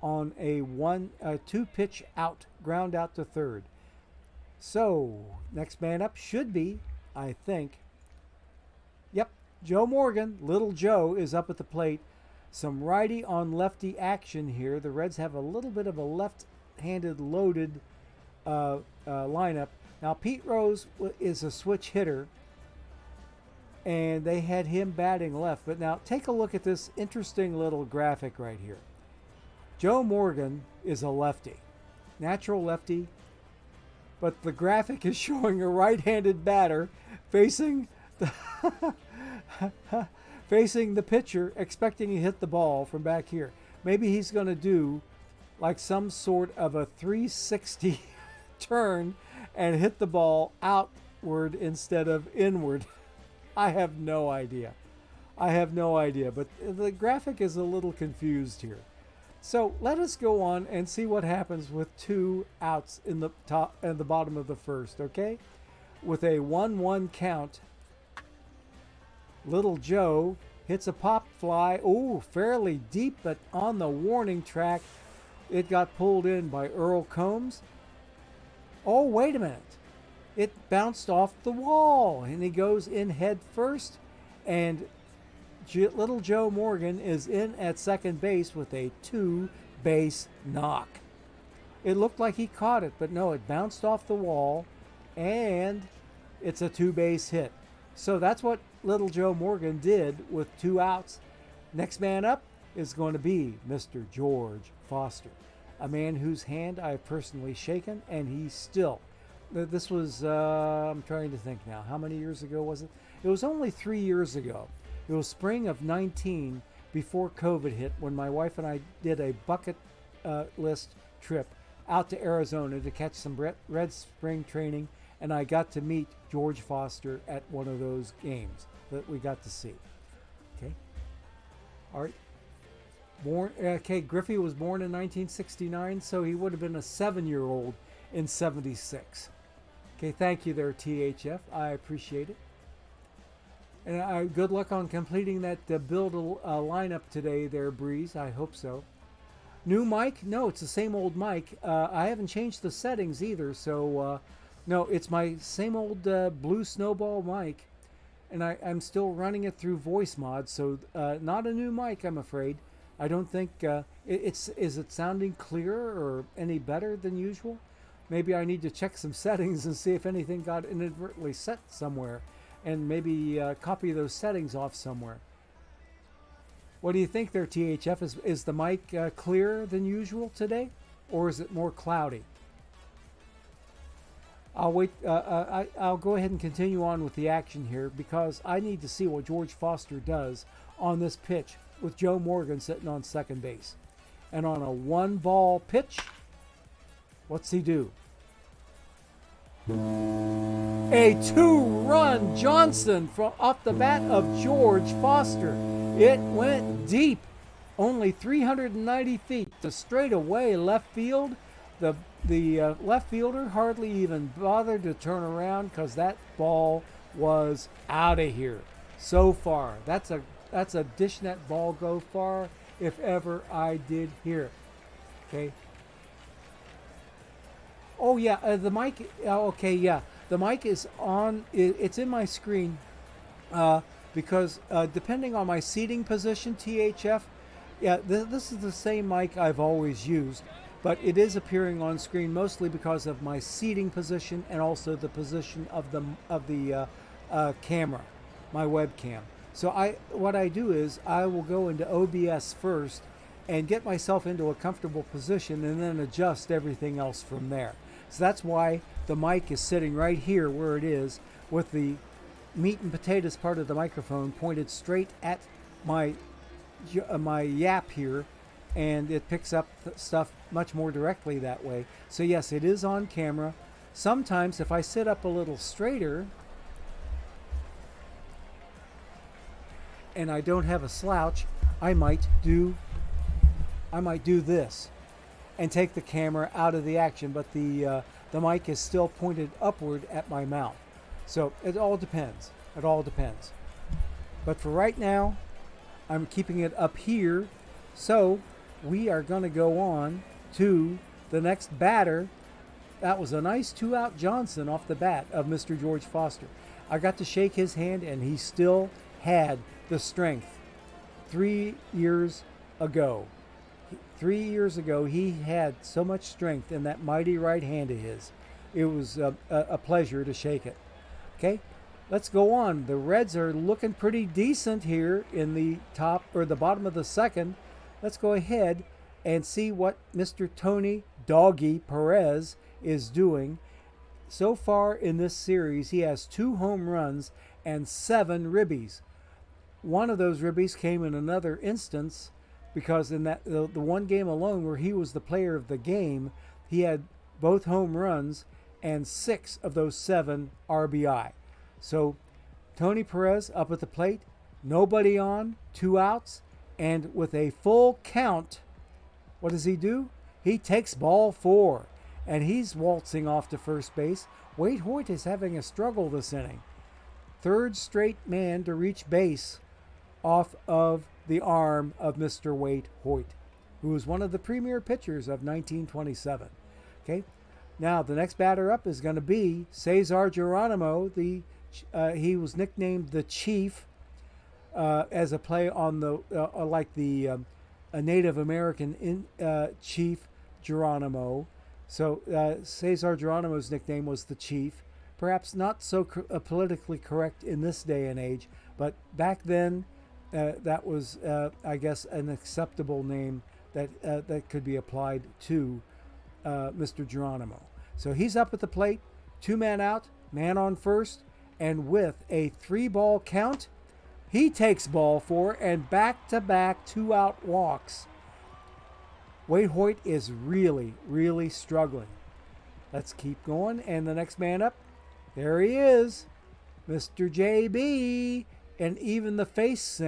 on a 2-pitch out, ground out to third. So next man up should be, I think, yep, Joe Morgan. Little Joe is up at the plate. Some righty on lefty action here. The Reds have a little bit of a left-handed loaded lineup. Now Pete Rose is a switch hitter, and they had him batting left. But now take a look at this interesting little graphic right here. Joe Morgan is a lefty, natural lefty, but the graphic is showing a right-handed batter facing the facing the pitcher, expecting to hit the ball from back here. Maybe he's going to do like some sort of a 360 turn and hit the ball outward instead of inward. I have no idea. But the graphic is a little confused here. So let us go on and see what happens with 2 outs in the top and the bottom of the first, okay? With a 1-1 count, Little Joe hits a pop fly. Oh, fairly deep, but on the warning track, it got pulled in by Earl Combs. Oh, wait a minute. It bounced off the wall, and he goes in head first, and Little Joe Morgan is in at second base with a 2-base knock. It looked like he caught it, but no, it bounced off the wall, and it's a 2-base hit. So that's what Little Joe Morgan did with 2 outs. Next man up is going to be Mr. George Foster, a man whose hand I have personally shaken, and he's still. This was, I'm trying to think now, how many years ago was it? It was only 3 years ago. It was spring of 19 before COVID hit, when my wife and I did a bucket list trip out to Arizona to catch some Red spring training, and I got to meet George Foster at one of those games that we got to see. Okay. All right. Griffey was born in 1969, so he would have been a 7-year-old in 76. Okay, thank you there, THF. I appreciate it. And good luck on completing that build lineup today there, Breeze. I hope so. New mic? No, it's the same old mic. I haven't changed the settings either, so no, it's my same old blue Snowball mic, and I'm still running it through voice mod, so not a new mic, I'm afraid. I don't think is it sounding clearer or any better than usual? Maybe I need to check some settings and see if anything got inadvertently set somewhere, and maybe copy those settings off somewhere. What do you think there, THF? Is the mic clearer than usual today, or is it more cloudy? I'll wait. I'll go ahead and continue on with the action here, because I need to see what George Foster does on this pitch with Joe Morgan sitting on second base. And on a 1-ball pitch, what's he do? A 2-run Johnson from off the bat of George Foster. It went deep, only 390 feet to straightaway left field. The left fielder hardly even bothered to turn around, because that ball was out of here. So far, that's a dish net ball go far, if ever I did hear it. Okay. Oh yeah, the mic. Okay, yeah, the mic is on. It's in my screen because depending on my seating position, THF. Yeah, this is the same mic I've always used, but it is appearing on screen mostly because of my seating position and also the position of the camera, my webcam. So what I do is I will go into OBS first, and get myself into a comfortable position and then adjust everything else from there. So that's why the mic is sitting right here where it is, with the meat and potatoes part of the microphone pointed straight at my yap here, and it picks up stuff much more directly that way. So yes, it is on camera. Sometimes if I sit up a little straighter and I don't have a slouch, I might do this and take the camera out of the action, but the mic is still pointed upward at my mouth. So it all depends. It all depends. But for right now, I'm keeping it up here. So we are going to go on to the next batter. That was a nice 2-out Johnson off the bat of Mr. George Foster. I got to shake his hand, and he still had the strength. 3 years ago, he had so much strength in that mighty right hand of his. It was a pleasure to shake it. Okay, let's go on. The Reds are looking pretty decent here in the top or the bottom of the second. Let's go ahead and see what Mr. Tony Doggy Perez is doing. So far in this series, he has 2 home runs and 7 ribbies. One of those ribbies came in another instance, because in that the one game alone where he was the player of the game, he had both home runs and 6 of those 7 RBI. So Tony Perez up at the plate, nobody on, 2 outs, and with a full count, what does he do? He takes ball 4, and he's waltzing off to first base. Wade Hoyt is having a struggle this inning. 3rd straight man to reach base off of the arm of Mr. Wade Hoyt, who was one of the premier pitchers of 1927. Okay, now the next batter up is going to be Cesar Geronimo. He was nicknamed the Chief as a play on the a Native American Chief Geronimo. So Cesar Geronimo's nickname was the Chief. Perhaps not so politically correct in this day and age, but back then that was, I guess, an acceptable name that could be applied to Mr. Geronimo. So he's up at the plate, 2-man out, man on first, and with a 3-ball count, he takes ball 4 and back-to-back 2-out walks. Wade Hoyt is really, really struggling. Let's keep going, and the next man up, there he is, Mr. JB, and even the face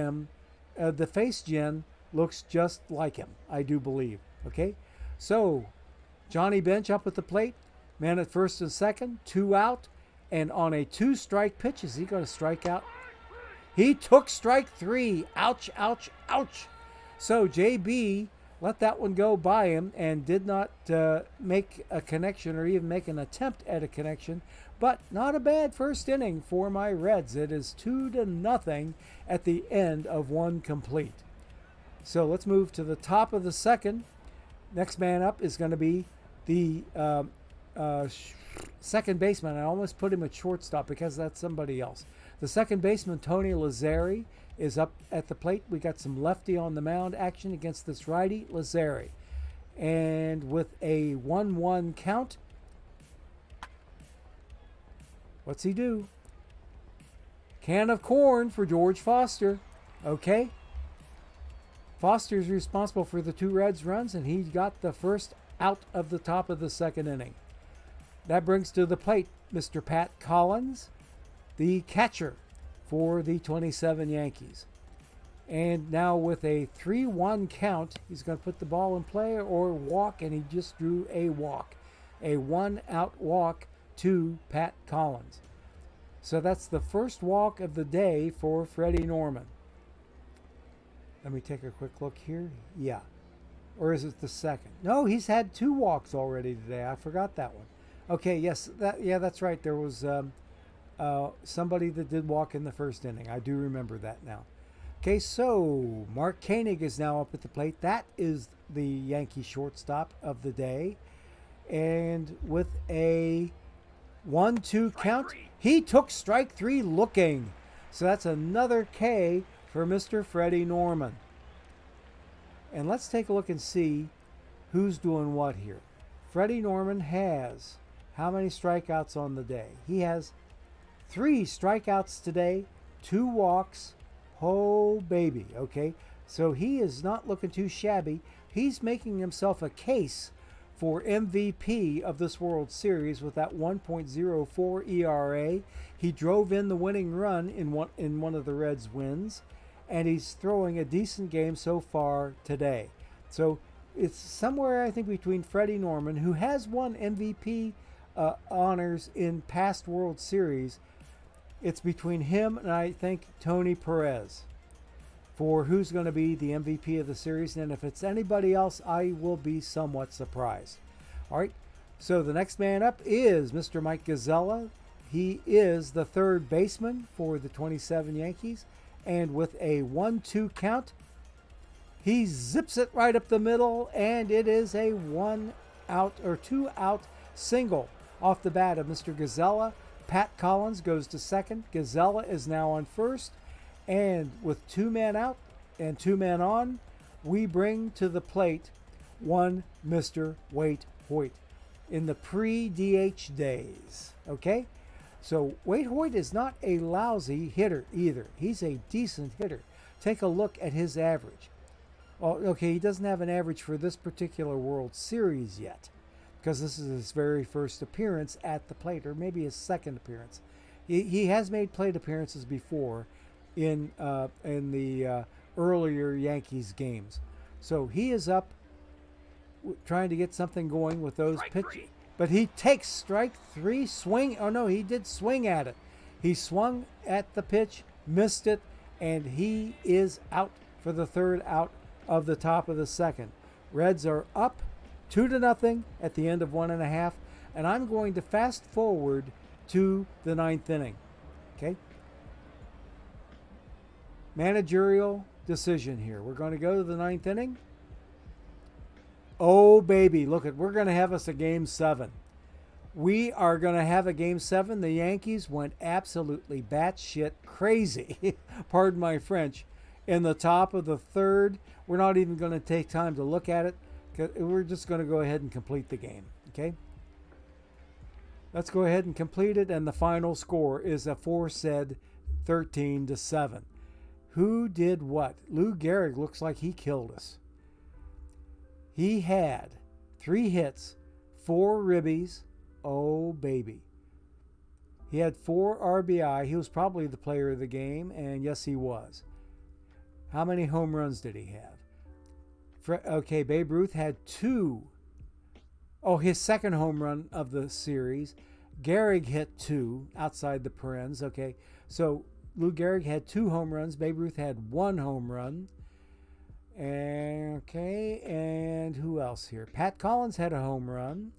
gen looks just like him, I do believe. Okay, so Johnny Bench up at the plate, man at first and second, 2 out, and on a 2-strike pitch, is he going to strike out? He took strike 3. Ouch, ouch, ouch. So JB let that one go by him and did not make a connection or even make an attempt at a connection. But not a bad first inning for my Reds. It is 2-0 at the end of 1 complete. So let's move to the top of the second. Next man up is going to be the second baseman. I almost put him at shortstop because that's somebody else. The second baseman, Tony Lazzari, is up at the plate. We got some lefty on the mound action against this righty, Lazzari. And with a 1-1 count, what's he do? Can of corn for George Foster. Okay. Foster's responsible for the 2 Reds runs, and he got the first out of the top of the second inning. That brings to the plate Mr. Pat Collins, the catcher for the 27 Yankees. And now with a 3-1 count, he's going to put the ball in play or walk, and he just drew a walk. A 1-out walk to Pat Collins. So that's the first walk of the day for Freddie Norman. Let me take a quick look here. Yeah. Or is it the second? No, he's had 2 walks already today. I forgot that one. Okay, yes, that's right. There was somebody that did walk in the first inning. I do remember that now. Okay, so Mark Koenig is now up at the plate. That is the Yankee shortstop of the day. And with a 1-2 count, he took strike 3 looking. So that's another K for Mr. Freddie Norman. And let's take a look and see who's doing what here. Freddie Norman has how many strikeouts on the day? He has 3 strikeouts today, 2 walks. Oh, baby. Okay. So he is not looking too shabby. He's making himself a case for MVP of this World Series with that 1.04 ERA. He drove in the winning run in one of the Reds' wins, and he's throwing a decent game so far today. So it's somewhere, I think, between Freddie Norman, who has won MVP honors in past World Series. It's between him and, I think, Tony Perez for who's going to be the MVP of the series. And if it's anybody else, I will be somewhat surprised. All right, so the next man up is Mr. Mike Gazzella. He is the third baseman for the 27 Yankees. And with a 1-2 count, he zips it right up the middle, and it is a 2-out single off the bat of Mr. Gazzella. Pat Collins goes to second. Gazzella is now on first. And with 2 men out and 2 men on, we bring to the plate one Mr. Waite Hoyt in the pre-DH days. Okay? So Waite Hoyt is not a lousy hitter either. He's a decent hitter. Take a look at his average. Oh, okay, he doesn't have an average for this particular World Series yet, because this is his very first appearance at the plate, or maybe his second appearance. He has made plate appearances before in the earlier Yankees games. So he is up trying to get something going with those pitches. But he takes strike 3, swing. Oh, no, he did swing at it. He swung at the pitch, missed it, and he is out for the third out of the top of the second. Reds are up 2-0 at the end of 1.5, and I'm going to fast forward to the 9th inning. Okay? Managerial decision here. We're going to go to the 9th inning. Oh, baby, look, we're going to have us a Game 7. We are going to have a Game 7. The Yankees went absolutely batshit crazy, pardon my French, in the top of the third. We're not even going to take time to look at it. We're just going to go ahead and complete the game, okay? Let's go ahead and complete it, and the final score is aforesaid 13-7. Who did what? Lou Gehrig looks like he killed us. He had 3 hits, 4 ribbies. Oh, baby. He had 4 RBI. He was probably the player of the game, and yes, he was. How many home runs did he have? Okay, Babe Ruth had 2. Oh, his second home run of the series. Gehrig hit 2 outside the parens. Okay, so Lou Gehrig had 2 home runs. Babe Ruth had 1 home run. Okay, and who else here? Pat Collins had a home run,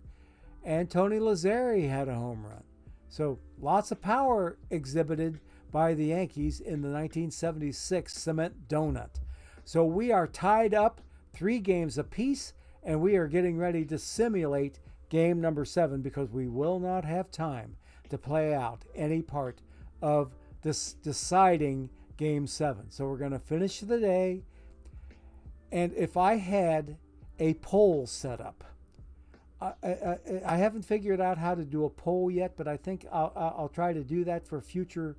and Tony Lazzeri had a home run. So lots of power exhibited by the Yankees in the 1976 Cement Donut. So we are tied up 3 games apiece, and we are getting ready to simulate game number 7 because we will not have time to play out any part of this deciding game 7. So we're going to finish the day. And if I had a poll set up, I haven't figured out how to do a poll yet, but I think I'll try to do that for future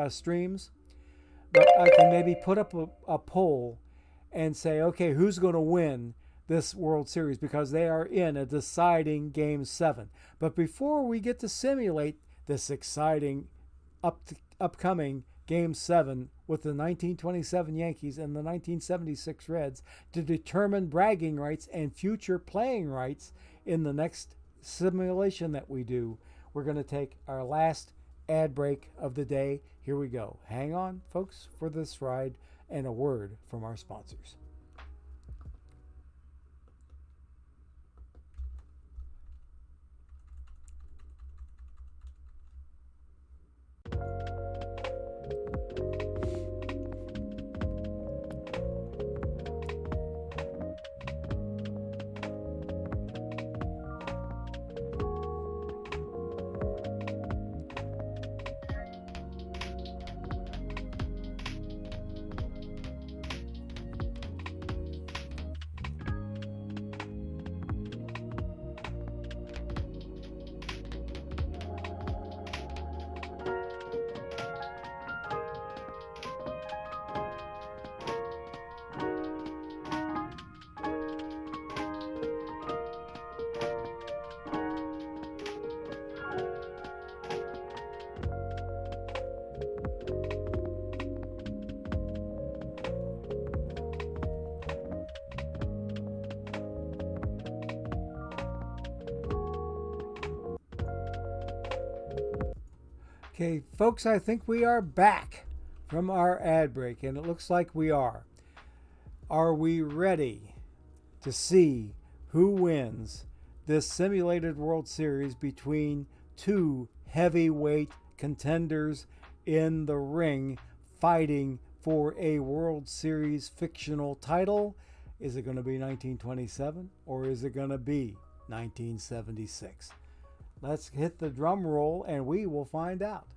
streams. But I can maybe put up a poll and say, okay, who's going to win this World Series, because they are in a deciding Game 7. But before we get to simulate this exciting upcoming Game 7 with the 1927 Yankees and the 1976 Reds to determine bragging rights and future playing rights in the next simulation that we do, we're going to take our last ad break of the day. Here we go. Hang on, folks, for this ride and a word from our sponsors. Okay, folks, I think we are back from our ad break, and it looks like we are. Are we ready to see who wins this simulated World Series between two heavyweight contenders in the ring fighting for a World Series fictional title? Is it going to be 1927 or is it going to be 1976? Let's hit the drum roll and we will find out.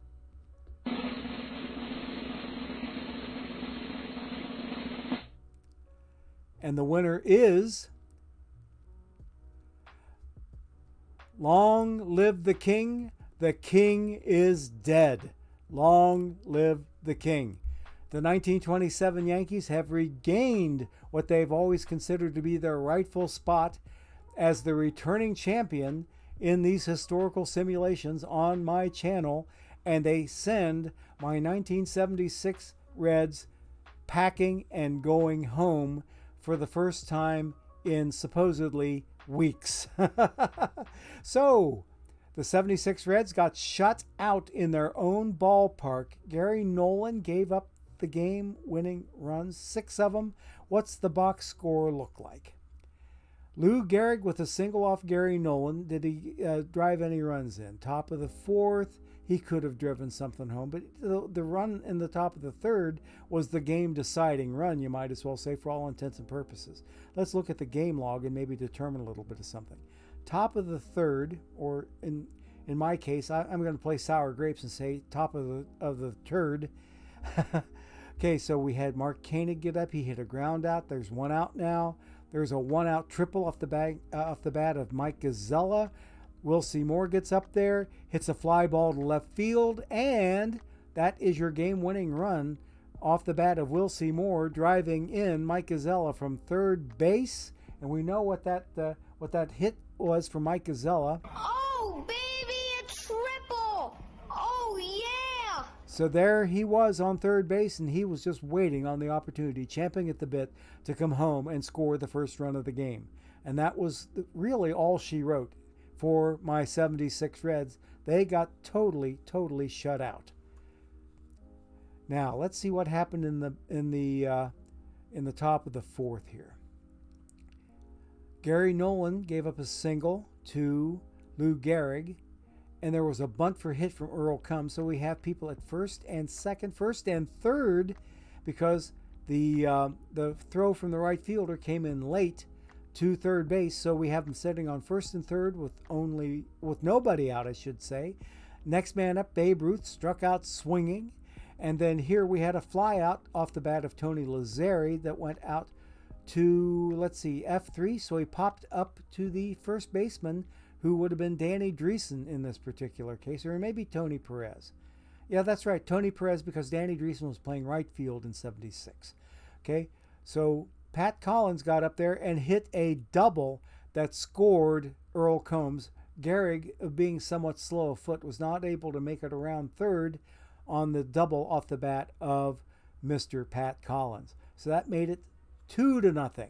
And the winner is Long Live the King. The King is dead. Long live the King. The 1927 Yankees have regained what they've always considered to be their rightful spot as the returning champion in these historical simulations on my channel, and they send my 1976 Reds packing and going home for the first time in supposedly weeks. So, the 76 Reds got shut out in their own ballpark. Gary Nolan gave up the game-winning runs, 6 of them. What's the box score look like? Lou Gehrig with a single off Gary Nolan. Did he drive any runs in? Top of the 4th, he could have driven something home, but the run in the top of the 3rd was the game-deciding run, you might as well say, for all intents and purposes. Let's look at the game log and maybe determine a little bit of something. Top of the 3rd, or in my case, I'm going to play sour grapes and say top of the turd. Okay, so we had Mark Koenig get up. He hit a ground out. There's one out now. There's a one-out triple off the bat of Mike Gazzella. Will Seymour gets up there, hits a fly ball to left field, and that is your game-winning run off the bat of Will Seymour, driving in Mike Gazzella from third base. And we know what that hit was for Mike Gazzella. Oh, baby, a triple! Oh, yeah! So there he was on third base, and he was just waiting on the opportunity, champing at the bit to come home and score the first run of the game. And that was really all she wrote for my 76 Reds. They got totally shut out. Now let's see what happened in the top of the 4th here. Gary Nolan gave up a single to Lou Gehrig, and there was a bunt for hit from Earl Combs. So we have people at first and second, first and third, because the throw from the right fielder came in late to third base. So we have them sitting on first and third with nobody out, I should say. Next man up, Babe Ruth, struck out swinging. And then here we had a fly out off the bat of Tony Lazzeri that went out to, let's see, F3. So he popped up to the first baseman, who would have been Danny Dreesen in this particular case, or maybe Tony Perez. Yeah, that's right, Tony Perez, because Danny Dreesen was playing right field in 76. Okay, so Pat Collins got up there and hit a double that scored Earl Combs. Gehrig, being somewhat slow of foot, was not able to make it around third on the double off the bat of Mr. Pat Collins. So that made it 2-0.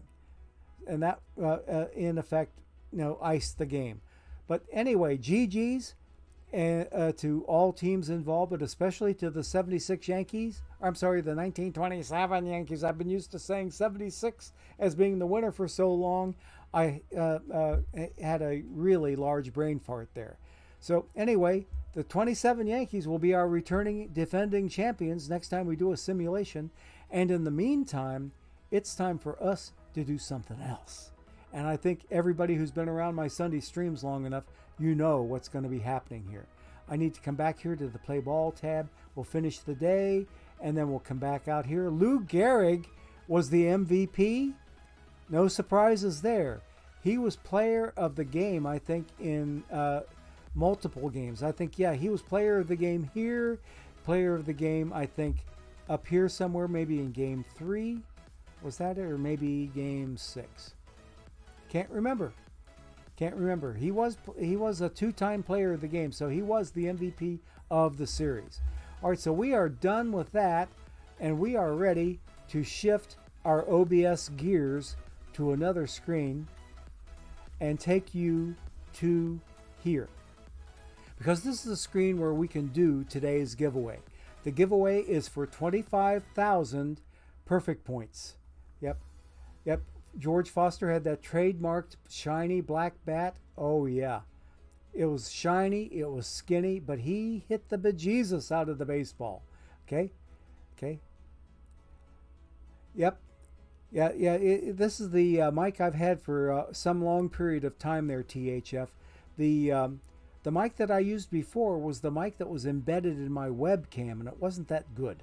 And that, in effect, iced the game. But anyway, GG's to all teams involved, but especially to the 76 Yankees. I'm sorry, the 1927 Yankees. I've been used to saying 76 as being the winner for so long. I had a really large brain fart there. So anyway, the 27 Yankees will be our returning defending champions next time we do a simulation. And in the meantime, it's time for us to do something else. And I think everybody who's been around my Sunday streams long enough, you know what's going to be happening here. I need to come back here to the Play Ball tab. We'll finish the day, and then we'll come back out here. Lou Gehrig was the MVP. No surprises there. He was player of the game, I think, in multiple games. I think, yeah, he was player of the game here. Player of the game, I think, up here somewhere, maybe in Game 3. Was that it? Or maybe Game 6. Can't remember. He was a 2-time player of the game, so he was the MVP of the series. All right, so we are done with that, and we are ready to shift our OBS gears to another screen and take you to here. because this is a screen where we can do today's giveaway. The giveaway is for 25,000 perfect points. Yep. George Foster had that trademarked shiny black bat. Oh yeah. It was shiny, it was skinny, but he hit the bejesus out of the baseball. Okay. Yep. Yeah. This is the mic I've had for some long period of time there, THF. The mic that I used before was the mic that was embedded in my webcam, and it wasn't that good.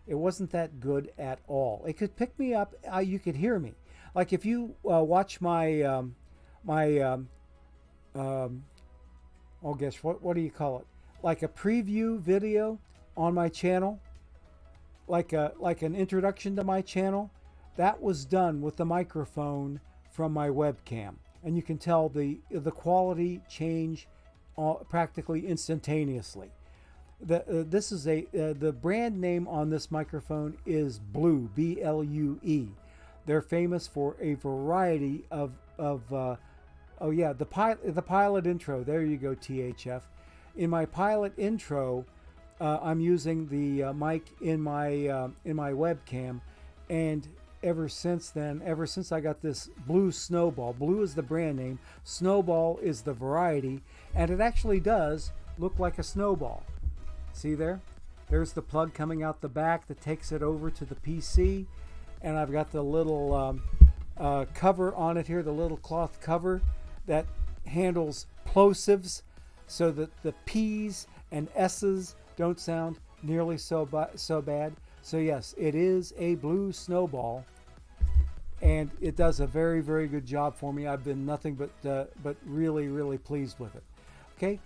It wasn't that good at all. It could pick me up. You could hear me. Like if you watch my oh gosh, what do you call it? Like a preview video on my channel, like an introduction to my channel. That was done with the microphone from my webcam, and you can tell the quality change practically instantaneously. This is the brand name on this microphone is Blue, BLUE. They're famous for a variety of oh yeah, the pilot intro. There you go, THF. In my pilot intro, I'm using the mic in my webcam, and ever since I got this Blue Snowball. Blue is the brand name, Snowball is the variety, and it actually does look like a snowball. See there? There's the plug coming out the back that takes it over to the PC, and I've got the little cover on it here, the little cloth cover that handles plosives so that the P's and S's don't sound nearly so bad. So yes, it is a Blue Snowball, and it does a very, very good job for me. I've been nothing but really, really pleased with it. Okay,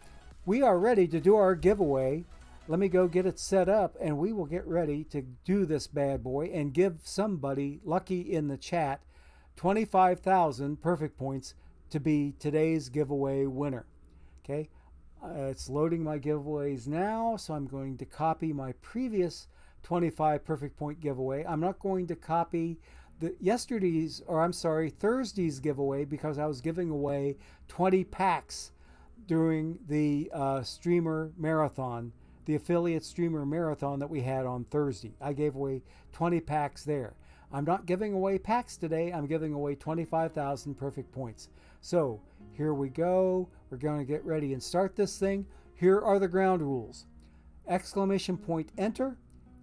we are ready to do our giveaway. Let me go get it set up, and we will get ready to do this bad boy and give somebody lucky in the chat 25,000 perfect points to be today's giveaway winner. Okay, it's loading my giveaways now, so I'm going to copy my previous 25 perfect point giveaway. I'm not going to copy Thursday's giveaway, because I was giving away 20 packs during the streamer marathon, the affiliate streamer marathon that we had on Thursday. I gave away 20 packs there. I'm not giving away packs today. I'm giving away 25,000 perfect points. So here we go. We're going to get ready and start this thing. Here are the ground rules. Exclamation point enter,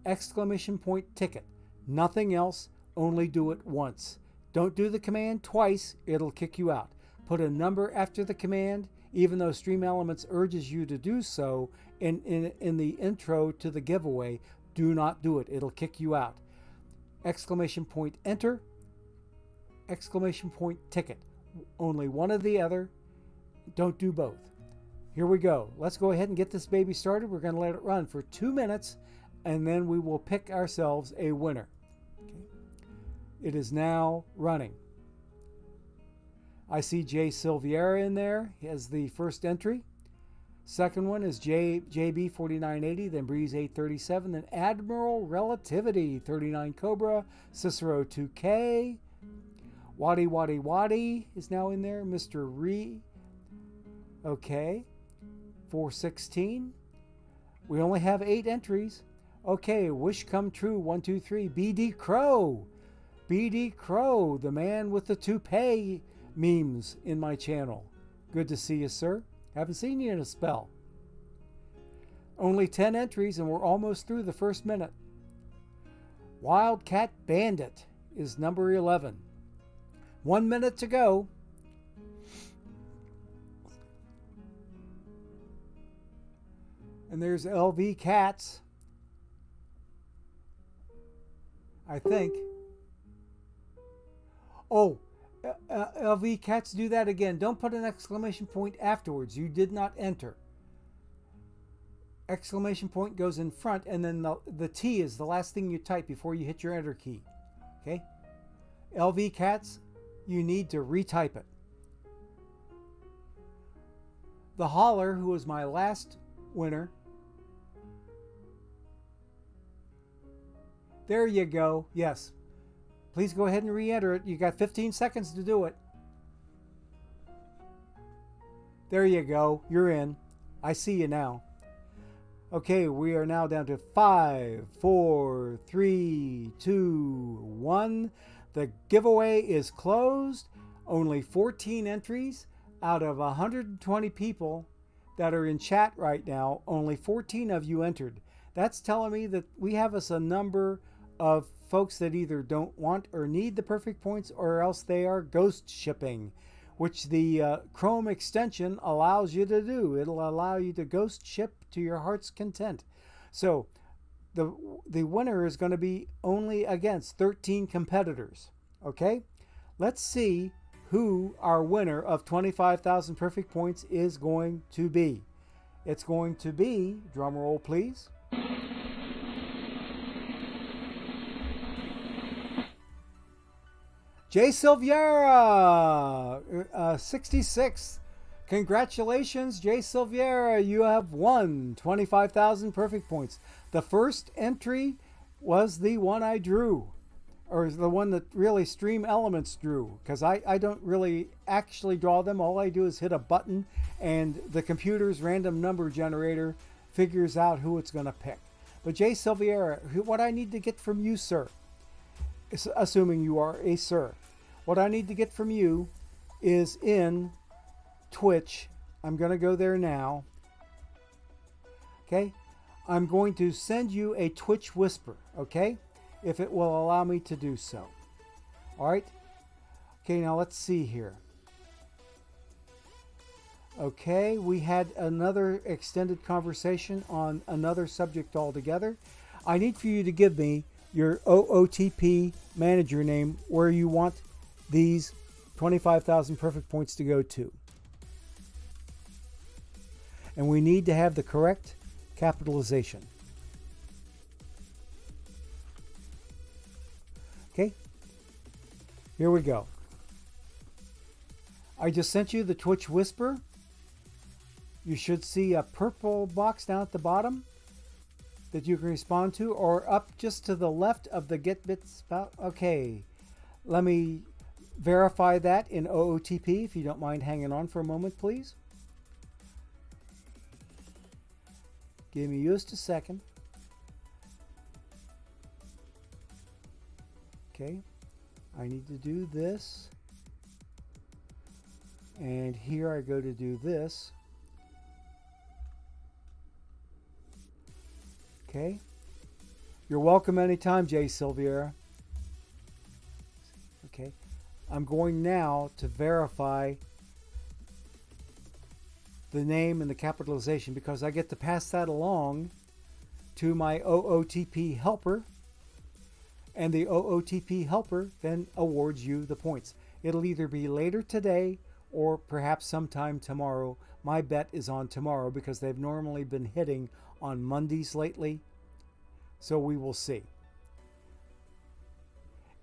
exclamation point ticket. Nothing else, only do it once. Don't do the command twice, it'll kick you out. Put a number after the command, even though Stream Elements urges you to do so in the intro to the giveaway. Do not do it, it'll kick you out. Exclamation point enter, exclamation point ticket. Only one or the other. Don't do both. Here we go. Let's go ahead and get this baby started. We're going to let it run for 2 minutes, and then we will pick ourselves a winner. Okay. It is now running. I see Jay Silviera in there. He has the first entry. Second one is JB4980, then Breeze 837, then Admiral Relativity 39 Cobra, Cicero 2K, Waddy is now in there, Mr. Ree. Okay, 416. We only have 8 entries. Okay, Wish Come True 123, BD Crow. BD Crow, the man with the toupee memes in my channel. Good to see you, sir. Haven't seen you in a spell. Only 10 entries, and we're almost through the first minute. Wildcat Bandit is number 11. 1 minute to go. And there's LV Cats, I think. Oh, LV Cats, do that again. Don't put an exclamation point afterwards. You did not enter. Exclamation point goes in front, and then the T is the last thing you type before you hit your enter key. Okay? LV Cats, you need to retype it. The Holler, who was my last winner. There you go. Yes. Please go ahead and re-enter it. You got 15 seconds to do it. There you go. You're in. I see you now. Okay, we are now down to 5, 4, 3, 2, 1. The giveaway is closed. Only 14 entries out of 120 people that are in chat right now. Only 14 of you entered. That's telling me that we have us a number of folks that either don't want or need the perfect points, or else they are ghost shipping, which the Chrome extension allows you to do. It'll allow you to ghost ship to your heart's content. So the winner is going to be only against 13 competitors. Okay, let's see who our winner of 25,000 perfect points is going to be. It's going to be, drum roll please, Jay Silveira, 66. Congratulations, Jay Silveira. You have won 25,000 perfect points. The first entry was the one I drew, or the one that really Stream Elements drew, because I don't really actually draw them. All I do is hit a button, and the computer's random number generator figures out who it's going to pick. But Jay Silveira, what I need to get from you, sir, assuming you are a sir, what I need to get from you is in Twitch. I'm going to go there now. Okay? I'm going to send you a Twitch whisper, okay? If it will allow me to do so. All right? Okay, now let's see here. Okay, we had another extended conversation on another subject altogether. I need for you to give me your OOTP manager name where you want these 25,000 perfect points to go to. And we need to have the correct capitalization. Okay, here we go. I just sent you the Twitch whisper. You should see a purple box down at the bottom that you can respond to, or up just to the left of the get bits spout. Okay, let me verify that in OOTP if you don't mind hanging on for a moment, please. Give me just a second. Okay, I need to do this. And here I go to do this. Okay. You're welcome anytime, Jay Silveira. Okay. I'm going now to verify the name and the capitalization, because I get to pass that along to my OOTP helper, and the OOTP helper then awards you the points. It'll either be later today or perhaps sometime tomorrow. My bet is on tomorrow because they've normally been hitting on Mondays lately. So we will see.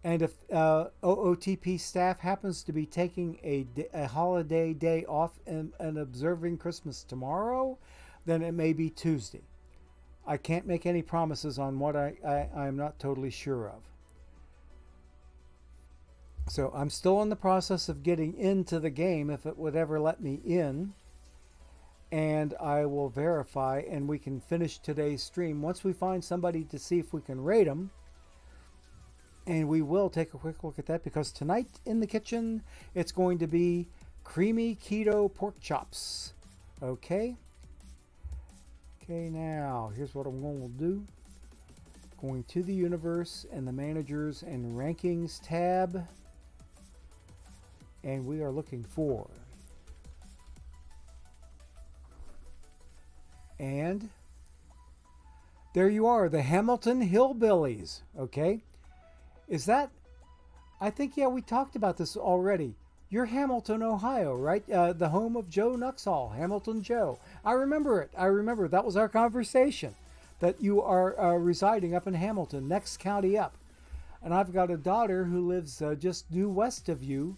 And if OOTP staff happens to be taking a holiday day off and observing Christmas tomorrow, then it may be Tuesday. I can't make any promises on what I'm not totally sure of. So I'm still in the process of getting into the game, if it would ever let me in. And I will verify, and we can finish today's stream once we find somebody to see if we can rate them. And we will take a quick look at that, because tonight in the kitchen, it's going to be creamy keto pork chops. Okay. Okay, now here's what I'm going to do. Going to the universe and the managers and rankings tab. And we are looking for, and there you are, the Hamilton Hillbillies. Okay, is that, I think, yeah, we talked about this already. You're Hamilton, Ohio, right? The home of Joe Nuxhall, Hamilton Joe. I remember it. I remember that was our conversation, that you are residing up in Hamilton, next county up. And I've got a daughter who lives just due west of you.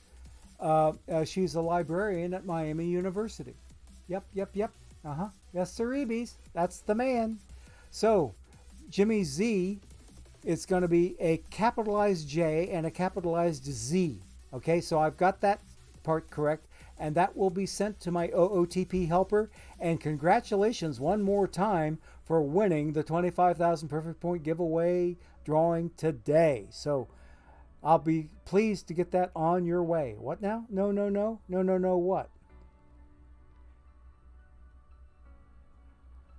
She's a librarian at Miami University. Yep. Yes, sirreebies. That's the man. So, Jimmy Z, it's going to be a capitalized J and a capitalized Z. Okay, so I've got that part correct, and that will be sent to my OOTP helper. And congratulations one more time for winning the 25,000 Perfect Point giveaway drawing today. So I'll be pleased to get that on your way. What now? No, what?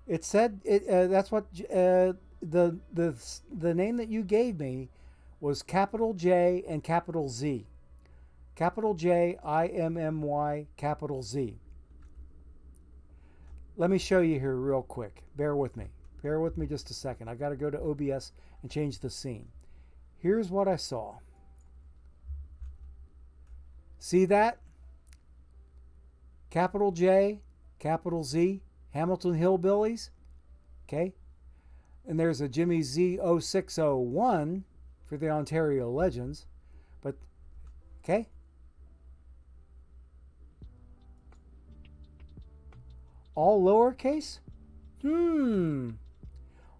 It said it. That's what the name that you gave me was capital J and capital Z. Capital J IMMY capital Z. Let me show you here real quick. Bear with me. Bear with me just a second. I got to go to OBS and change the scene. Here's what I saw. See that? Capital J, capital Z, Hamilton Hillbillies. Okay? And there's a Jimmy Z0601 for the Ontario Legends. But, okay? All lowercase?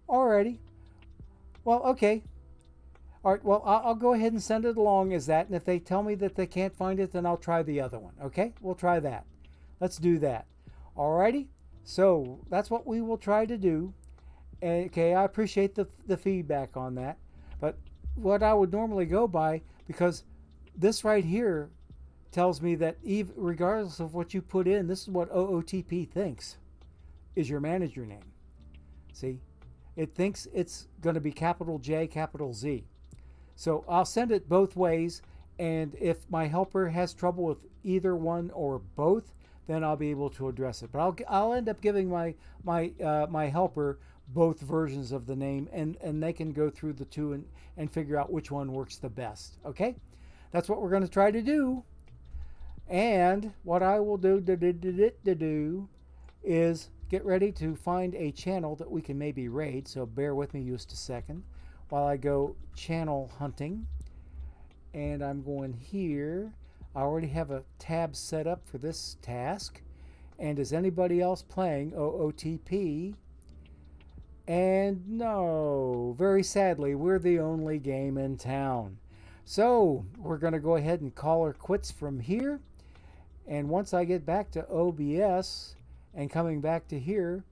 Alrighty. Well, okay. All right, well, I'll go ahead and send it along as that. And if they tell me that they can't find it, then I'll try the other one. Okay? We'll try that. Let's do that. Alrighty? So that's what we will try to do. Okay, I appreciate the feedback on that. But what I would normally go by, because this right here tells me that even regardless of what you put in, this is what OOTP thinks is your manager name. See? It thinks it's going to be capital J, capital Z. So I'll send it both ways, and if my helper has trouble with either one or both, then I'll be able to address it. But I'll end up giving my helper both versions of the name, and they can go through the two and figure out which one works the best. Okay? That's what we're going to try to do. And what I will do is get ready to find a channel that we can maybe raid. So bear with me just a second while I go channel hunting. And I'm going here. I already have a tab set up for this task. And is anybody else playing OOTP? And no, very sadly, we're the only game in town. So we're going to go ahead and call her quits from here. And once I get back to OBS and coming back to here,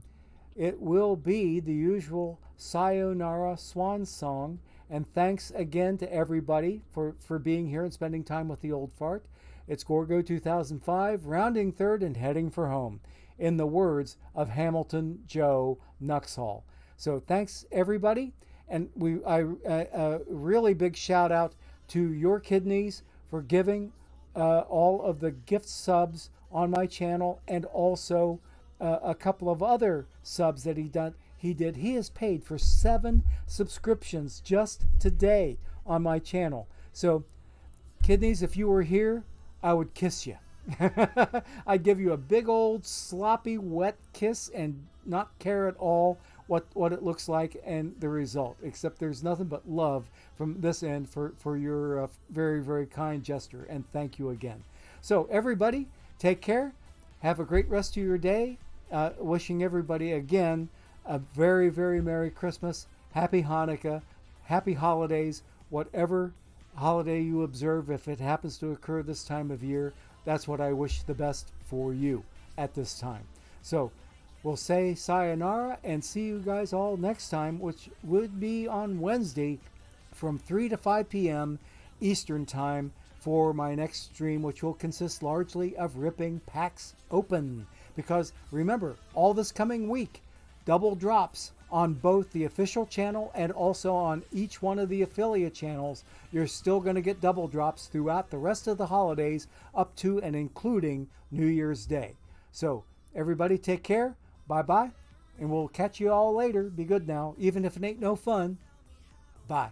it will be the usual Sayonara Swan Song. And thanks again to everybody for being here and spending time with the old fart. It's Gorgo 2005, rounding third and heading for home, in the words of Hamilton Joe Nuxhall. So thanks everybody, and a really big shout out to Your Kidneys for giving all of the gift subs on my channel, and also a couple of other subs that he did. He has paid for 7 subscriptions just today on my channel. So, Kidneys, if you were here, I would kiss you. I'd give you a big old sloppy wet kiss and not care at all what it looks like and the result, except there's nothing but love from this end for your very, very kind gesture, and thank you again. So everybody, take care. Have a great rest of your day. Wishing everybody again a very, very Merry Christmas, Happy Hanukkah, Happy Holidays, whatever holiday you observe. If it happens to occur this time of year, that's what I wish the best for you at this time. So we'll say sayonara and see you guys all next time, which would be on Wednesday from 3 to 5 p.m. Eastern Time for my next stream, which will consist largely of ripping packs open. Because remember, all this coming week, double drops on both the official channel and also on each one of the affiliate channels. You're still going to get double drops throughout the rest of the holidays up to and including New Year's Day. So everybody take care. Bye-bye. And we'll catch you all later. Be good now, even if it ain't no fun. Bye.